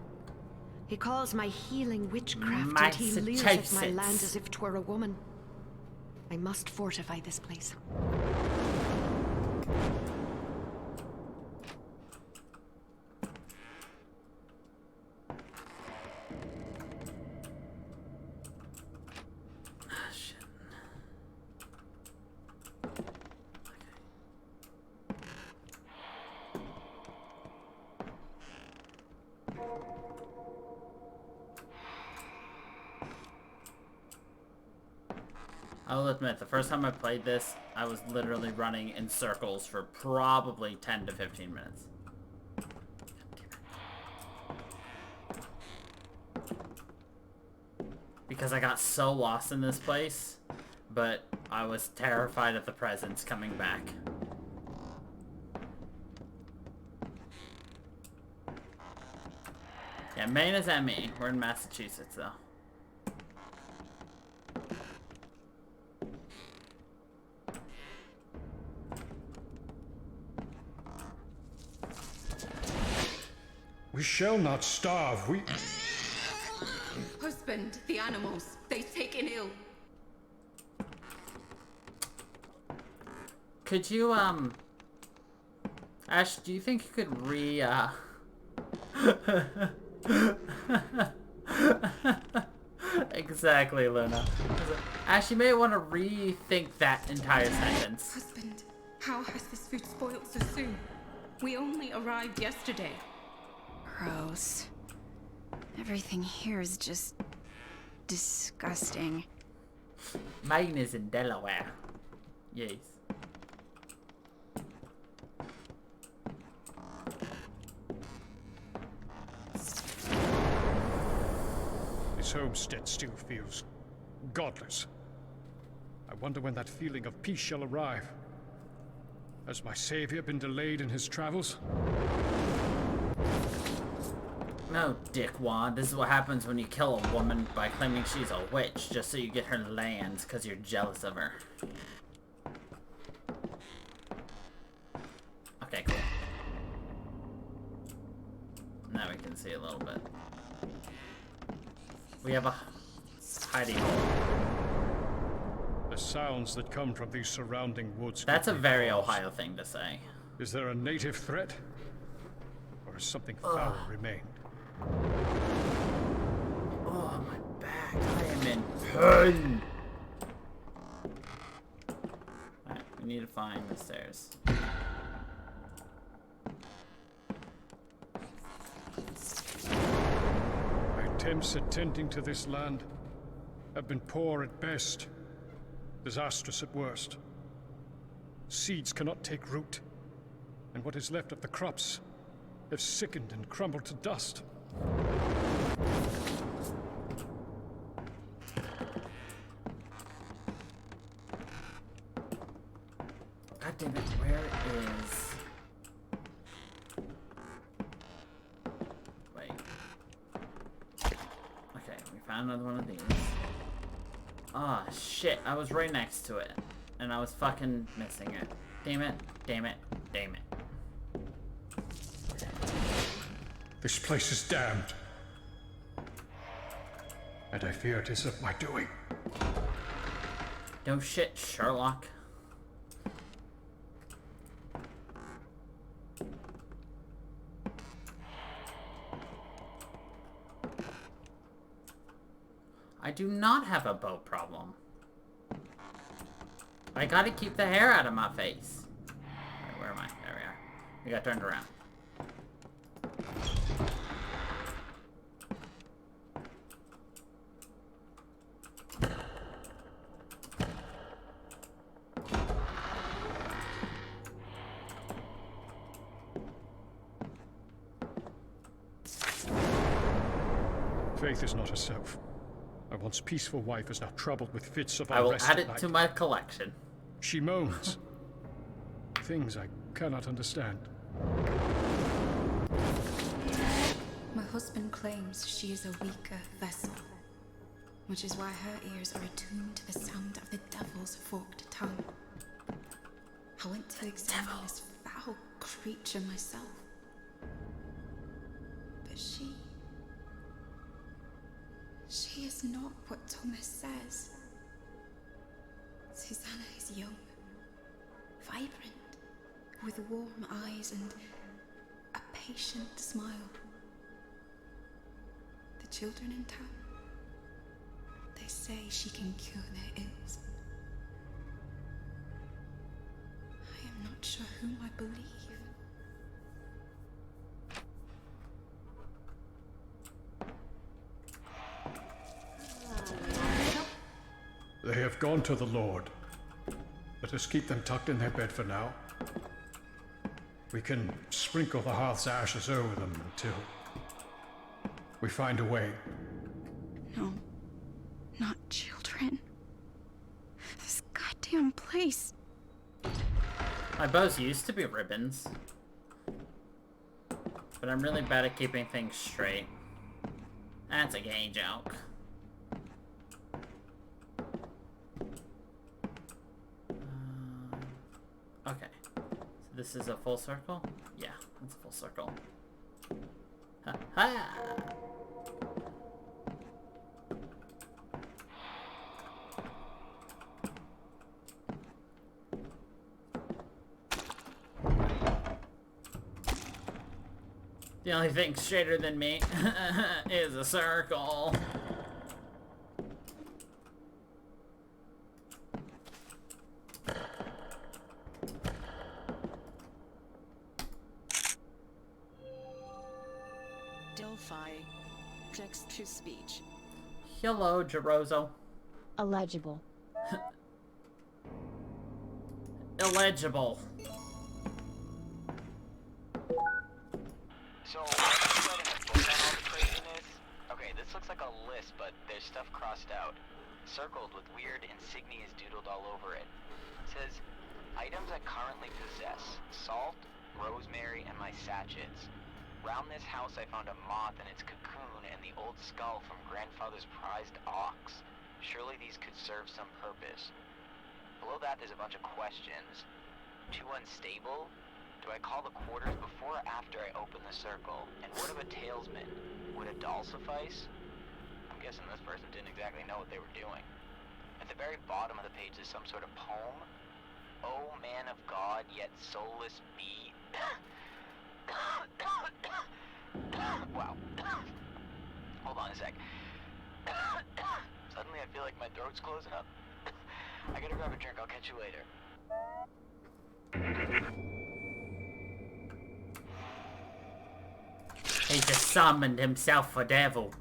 F: He calls my healing witchcraft, and he leers at my land as if 'twere a woman. I must fortify this place.
A: I will admit, the first time I played this, I was literally running in circles for probably 10 to 15 minutes. Because I got so lost in this place, but I was terrified of the presence coming back. Yeah, Maine is ME. We're in Massachusetts, though.
D: We shall not starve, we...
V: Husband, the animals, they've taken ill.
A: Could you, Ash, do you think you could Exactly, Luna. Ash, you may want to rethink that entire sentence.
V: Husband, how has this food spoiled so soon? We only arrived yesterday.
B: Gross. Everything here is just disgusting.
A: Mine is in Delaware. Yes.
D: This homestead still feels godless. I wonder when that feeling of peace shall arrive. Has my savior been delayed in his travels?
A: No, dickwad. This is what happens when you kill a woman by claiming she's a witch just so you get her lands because you're jealous of her. Okay, cool. Now we can see a little bit. We have a hiding hole.
D: The sounds that come from these surrounding woods.
A: That's a
D: give me
A: very
D: pause.
A: Ohio thing to say.
D: Is there a native threat? Or has something foul remained?
A: Oh, my back. I am in pain. Alright, we need to find the stairs.
D: My attempts at tending to this land have been poor at best, disastrous at worst. Seeds cannot take root, and what is left of the crops have sickened and crumbled to dust.
A: God damn it, where is... Wait. Okay, we found another one of these. Ah, shit, I was right next to it. And I was fucking missing it. Damn it, damn it, damn it.
D: This place is damned. And I fear it is of my doing.
A: No shit, Sherlock. I do not have a boat problem. I gotta keep the hair out of my face. Alright, where am I? There we are. We got turned around.
D: Faith is not herself. My once peaceful wife is now troubled with fits of
A: I will
D: unrest
A: add
D: at
A: it
D: night.
A: to my collection.
D: She moans. Things I cannot understand.
V: My husband claims she is a weaker vessel, which is why her ears are attuned to the sound of the devil's forked tongue. I went to examine this foul creature myself, but she is not what Thomas says. Susanna is young, vibrant, with warm eyes and a patient smile. The children in town, they say she can cure their ills. I am not sure whom I believe.
D: They have gone to the Lord. Let us keep them tucked in their bed for now. We can sprinkle the hearth's ashes over them until we find a way.
V: No, not children. This goddamn place.
A: My bows used to be ribbons. But I'm really bad at keeping things straight. That's a gay joke. Okay. So this is a full circle? Yeah, it's a full circle. Ha ha! The only thing straighter than me is a circle.
G: Delphi. Text to speech.
A: Hello, Gerozo.
K: Illegible.
A: Illegible.
Q: So, what's writing a book on all the craziness? Okay, this looks like a list, but there's stuff crossed out. Circled with weird insignias doodled all over it. It says, items I currently possess. Salt, rosemary, and my sachets. Round this house I found a moth in its cocoon and the old skull from grandfather's prized ox. Surely these could serve some purpose. Below that there's a bunch of questions. Too unstable? Do I call the quarters before or after I open the circle? And what of a talesman? Would a doll suffice? I'm guessing this person didn't exactly know what they were doing. At the very bottom of the page is some sort of poem. Oh, man of God, yet soulless be. Wow. Hold on a sec. Suddenly I feel like my throat's closing up. I gotta grab a drink. I'll catch you later.
A: He just summoned himself a devil.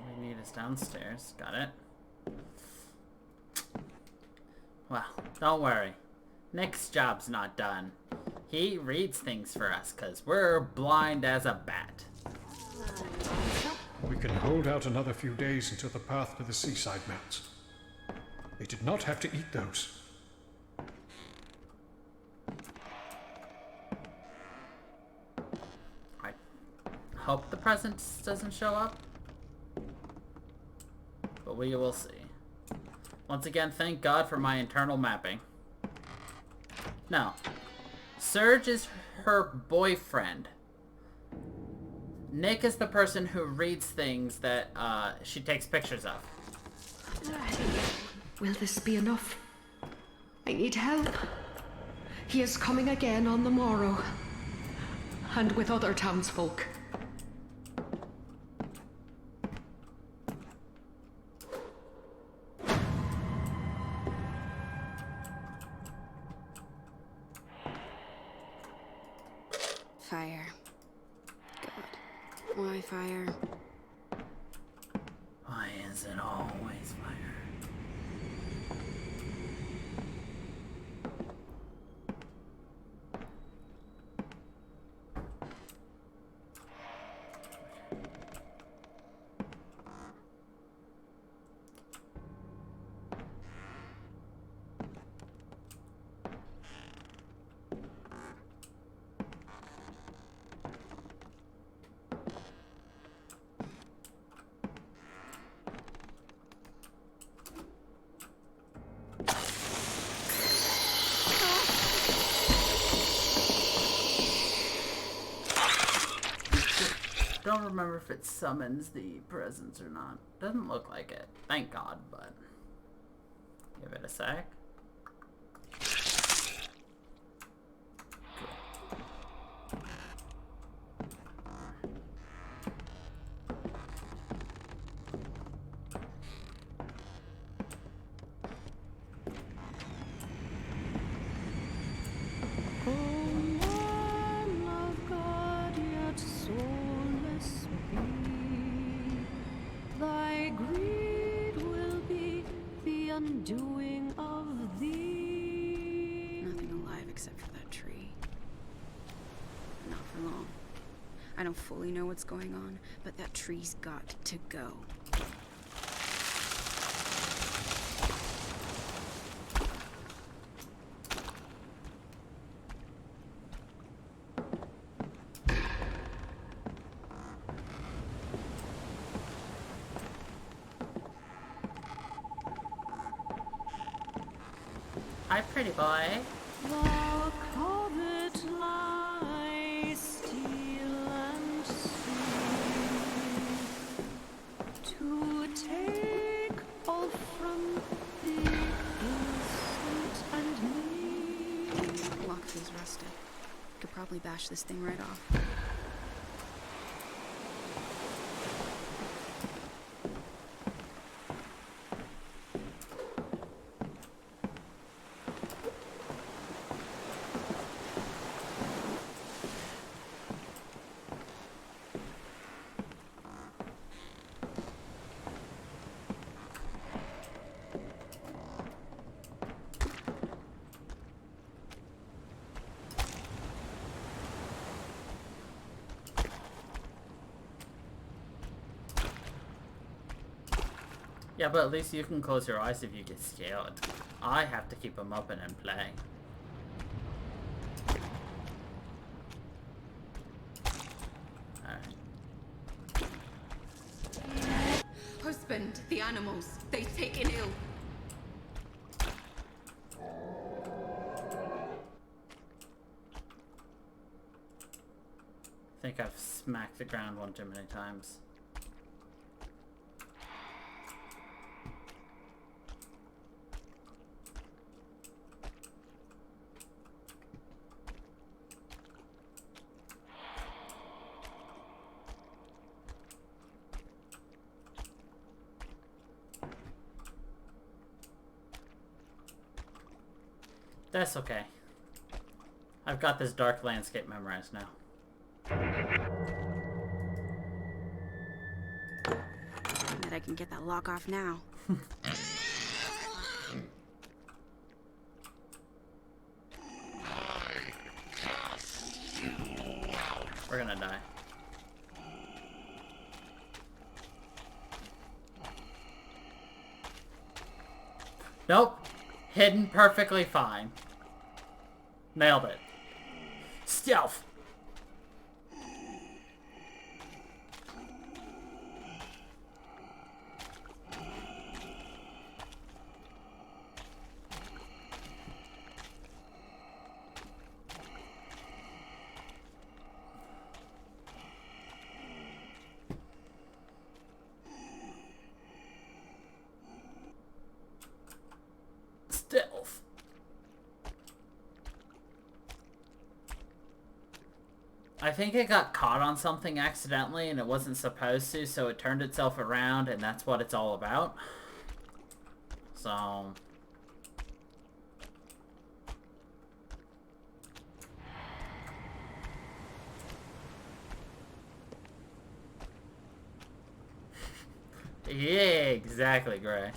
A: We need us downstairs. Got it. Well, don't worry. Nick's job's not done. He reads things for us, because we're blind as a bat.
D: We can hold out another few days until the path to the seaside melts. They did not have to eat those.
A: I hope the presence doesn't show up. But we will see. Once again, thank God for my internal mapping. No. Serge is her boyfriend. Nick is the person who reads things that she takes pictures of.
I: Will this be enough? I need help. He is coming again on the morrow, and with other townsfolk.
B: Fire. God. Why fire?
A: Why is it always fire? Don't remember if it summons the presence or not. Doesn't look like it. Thank God, but give it a sec.
I: Thy greed will be the undoing of thee.
B: Nothing alive except for that tree. Not for long. I don't fully know what's going on, but that tree's got to go.
A: Hi, pretty boy.
I: Thou covet lie, steal and steal, to take all from the innocent and me.
B: Lock feels rusted. Could probably bash this thing right off.
A: Yeah, but at least you can close your eyes if you get scared. I have to keep them open and play.
B: husband, the animals, they've taken ill.
A: I think I've smacked the ground one too many times. That's okay. I've got this dark landscape memorized now.
B: That I can get that lock off now.
A: We're gonna die. Nope. Hidden perfectly fine. Nailed it. Stealth. Stealth. I think it got caught on something accidentally and it wasn't supposed to, so it turned itself around and that's what it's all about. So... yeah, exactly, Gray.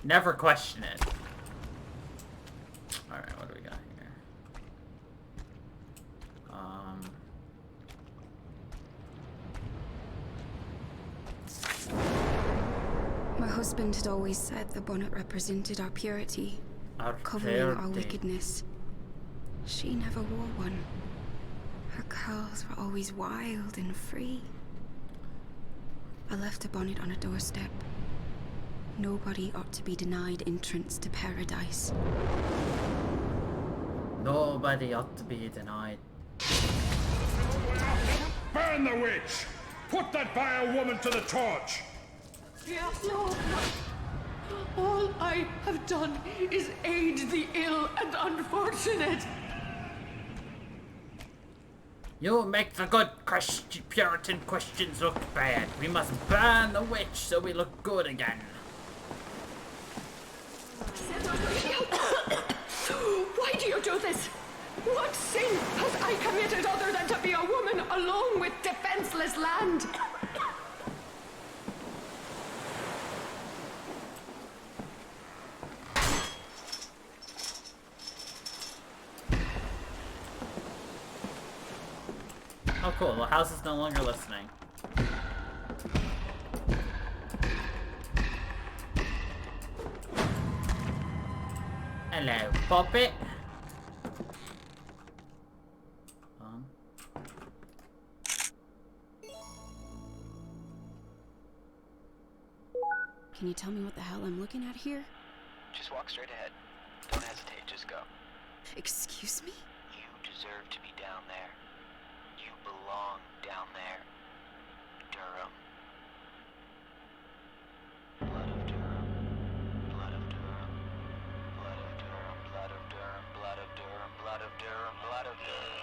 A: Never question it. Alright, what do we got here?
B: My husband had always said the bonnet represented our purity, covering our wickedness. She never wore one. Her curls were always wild and free. I left the bonnet on a doorstep. Nobody ought to be denied entrance to paradise.
A: Nobody ought to be denied.
D: Burn the witch! Put that vile woman to the torch!
H: Yes, Lord. All I have done is aid the ill and unfortunate.
A: You make the good Puritan Christians look bad. We must burn the witch so we look good again.
H: Why do you do this? What sin has I committed other than to be a woman alone with defenseless land?
A: Oh cool, the house is no longer listening. Hello, puppet.
B: Can you tell me what the hell I'm looking at here?
Q: Just walk straight ahead. Don't hesitate, just go.
B: Excuse me?
Q: You deserve to be down there. You belong down there. Durham. Blood of Durham. Blood of Durham. Blood of Durham. Blood of Durham. Blood of Durham. Blood of Durham. Blood of Durham. Blood of Durham.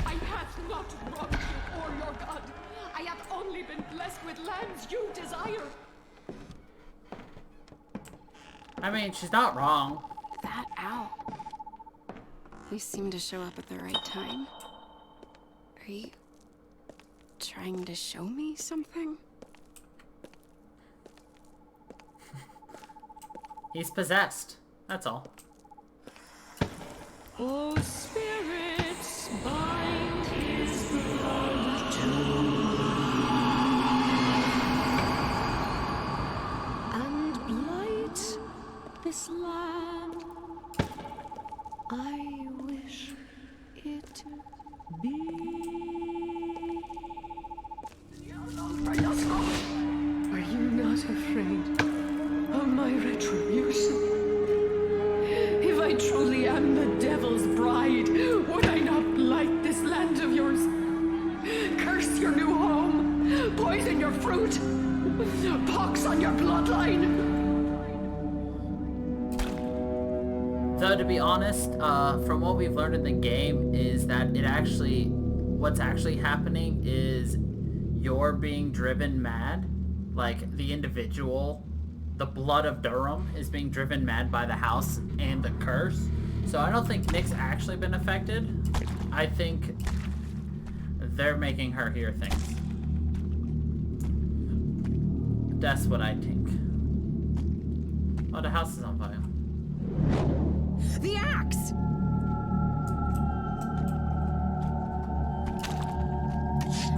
H: I have not wronged you or your God. I have only been blessed with lands you desire.
A: I mean, she's not wrong.
B: that out. You seem to show up at the right time. Are you trying to show me something?
A: He's possessed. That's all.
H: Oh, spirits, bind his blood to and blight this land. I wish it be. Are you not afraid of my retribution? If I truly am the devil's bride, would I not blight this land of yours? Curse your new home, poison your fruit, pox on your bloodline.
A: Though, to be honest, from what we've learned in the game is that what's actually happening is you're being driven mad. Like, the individual, the blood of Durham is being driven mad by the house and the curse. So I don't think Nick's actually been affected. I think they're making her hear things. That's what I think. Oh, the house is on fire.
B: The axe!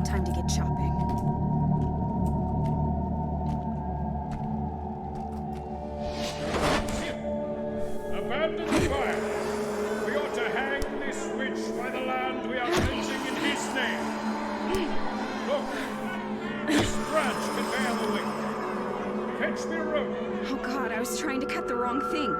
B: Time to get chopping.
D: Abandon the fire. We ought to hang this witch by the land we are cleansing in his name. Look, this branch can bear the weight. Fetch me a rope.
B: Oh god, I was trying to cut the wrong thing.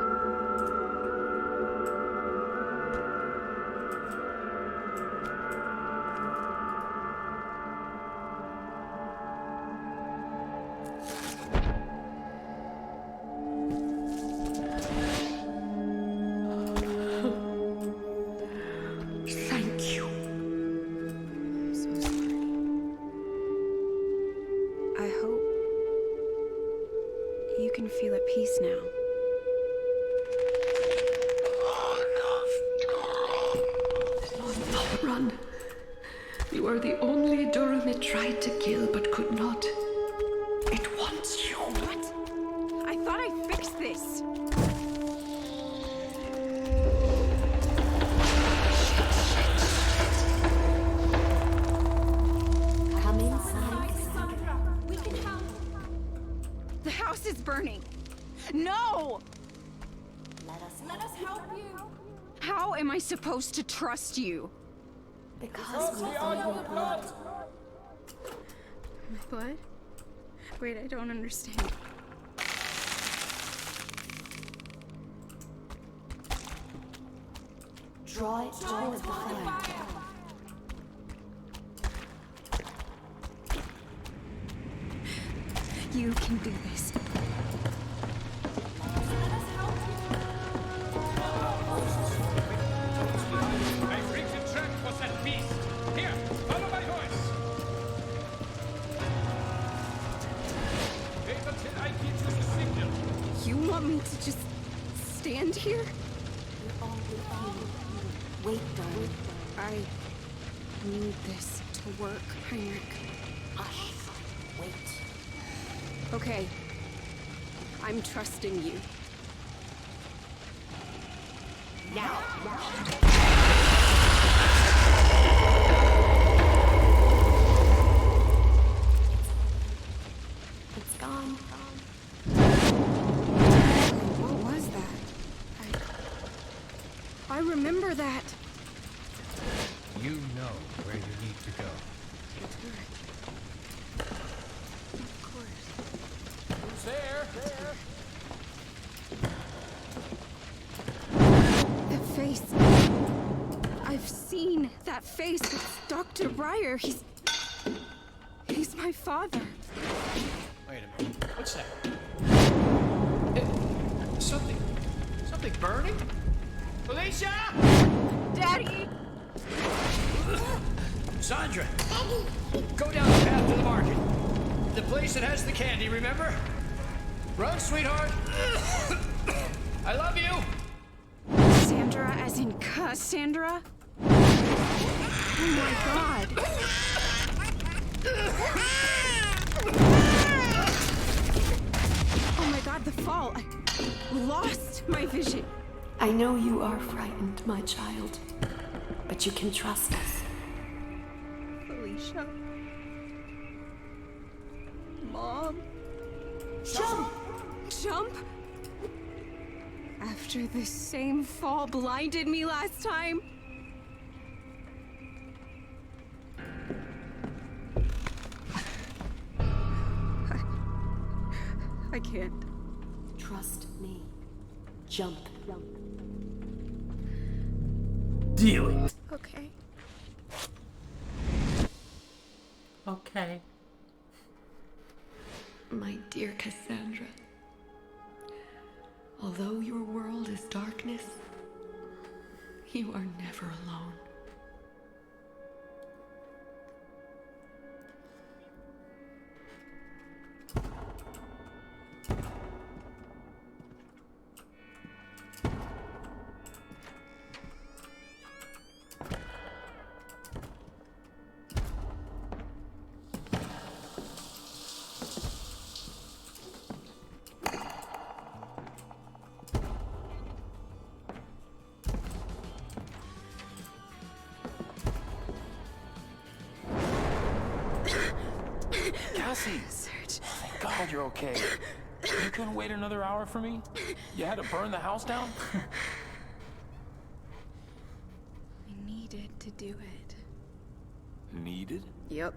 H: Thank you.
B: So sorry. I hope you can feel at peace now.
H: Run. You are the only Durham it tried to kill but could not. It wants you.
B: What? I thought I fixed this.
F: Come inside, Cassandra.
U: We can help.
B: The house is burning. No!
U: Let us help you.
B: How am I supposed to trust you?
F: Because we are your blood.
B: My blood? Wait, I don't understand.
F: Draw it toward the fire.
B: You can do this.
D: I rigged a trap for that beast. Here, follow my voice. Wait until I give you the signal.
B: You want me to just stand here?
F: Wait, darling.
B: I need this to work, Heinrich.
F: Hush. Wait.
B: Okay. I'm trusting you.
F: Now. It's gone.
B: What was that? I remember that.
L: You know where you need to go.
B: Of course.
S: Who's there?
B: That face. I've seen that face. It's Dr. Breyer. He's my father.
L: Wait a minute. What's that? Something burning? Felicia!
B: Daddy!
L: Sandra! Go down the path to the market. The place that has the candy, remember? Run, sweetheart! I love you!
B: poison, Cassandra? Oh my god. Oh my god, the fall. I lost my vision.
H: I know you are frightened, my child, but you can trust us.
B: Felicia. Mom.
H: Jump!
B: Jump? After the same fall blinded me last time? I can't.
H: Trust me. Jump.
A: Do it.
B: Okay.
A: Okay.
H: My dear Cassandra, although your world is darkness, you are never alone.
N: Cassie! Thank God you're okay. You couldn't wait another hour for me? You had to burn the house down?
B: I needed to do it.
N: Needed?
B: Yep.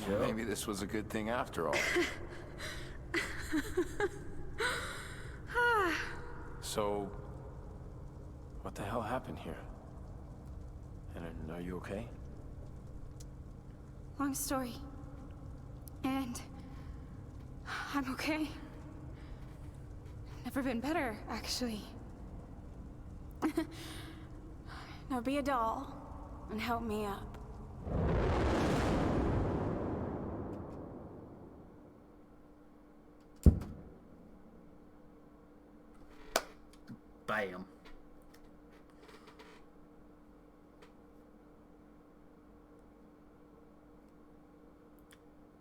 N: Well, maybe this was a good thing after all. So, what the hell happened here? And are you okay?
B: Long story. And I'm okay. Never been better, actually. Now be a doll and help me up.
A: Bam.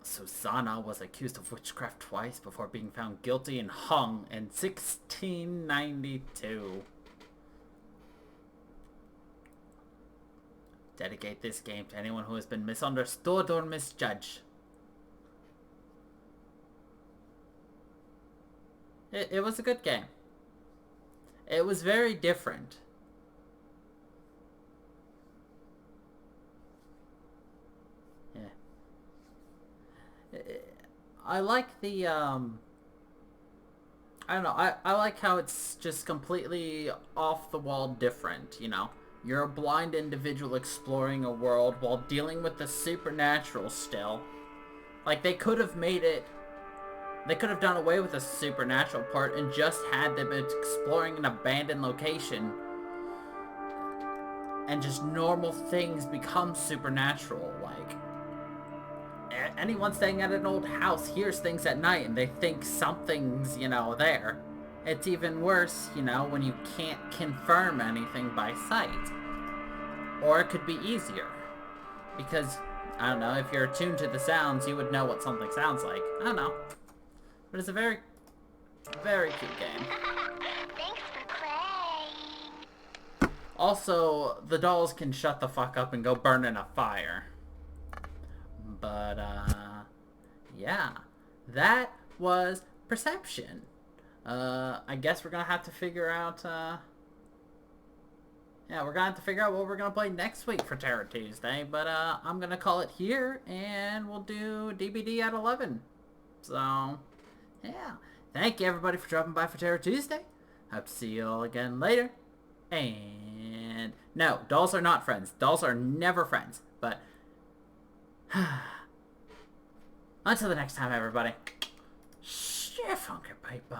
A: Susanna was accused of witchcraft twice before being found guilty and hung in 1692. Dedicate this game to anyone who has been misunderstood or misjudged. It was a good game. It was very different. I like the, I don't know, I like how it's just completely off the wall different, you know? You're a blind individual exploring a world while dealing with the supernatural still. Like, they could have made it, they could have done away with the supernatural part and just had them exploring an abandoned location and just normal things become supernatural, like... Anyone staying at an old house hears things at night and they think something's, you know, there. It's even worse, you know, when you can't confirm anything by sight. Or it could be easier. Because, I don't know, if you're attuned to the sounds, you would know what something sounds like. I don't know. But it's a very, very cute game.
C: Thanks for playing.
A: Also, the dolls can shut the fuck up and go burn in a fire. But, yeah. That was Perception. I guess we're gonna have to figure out, yeah, we're gonna have to figure out what we're gonna play next week for Terror Tuesday. But, I'm gonna call it here, and we'll do DBD at 11. So, yeah. Thank you, everybody, for dropping by for Terror Tuesday. Hope to see you all again later. And, no, dolls are not friends. Dolls are never friends. But... until the next time, everybody. Shit, funky people.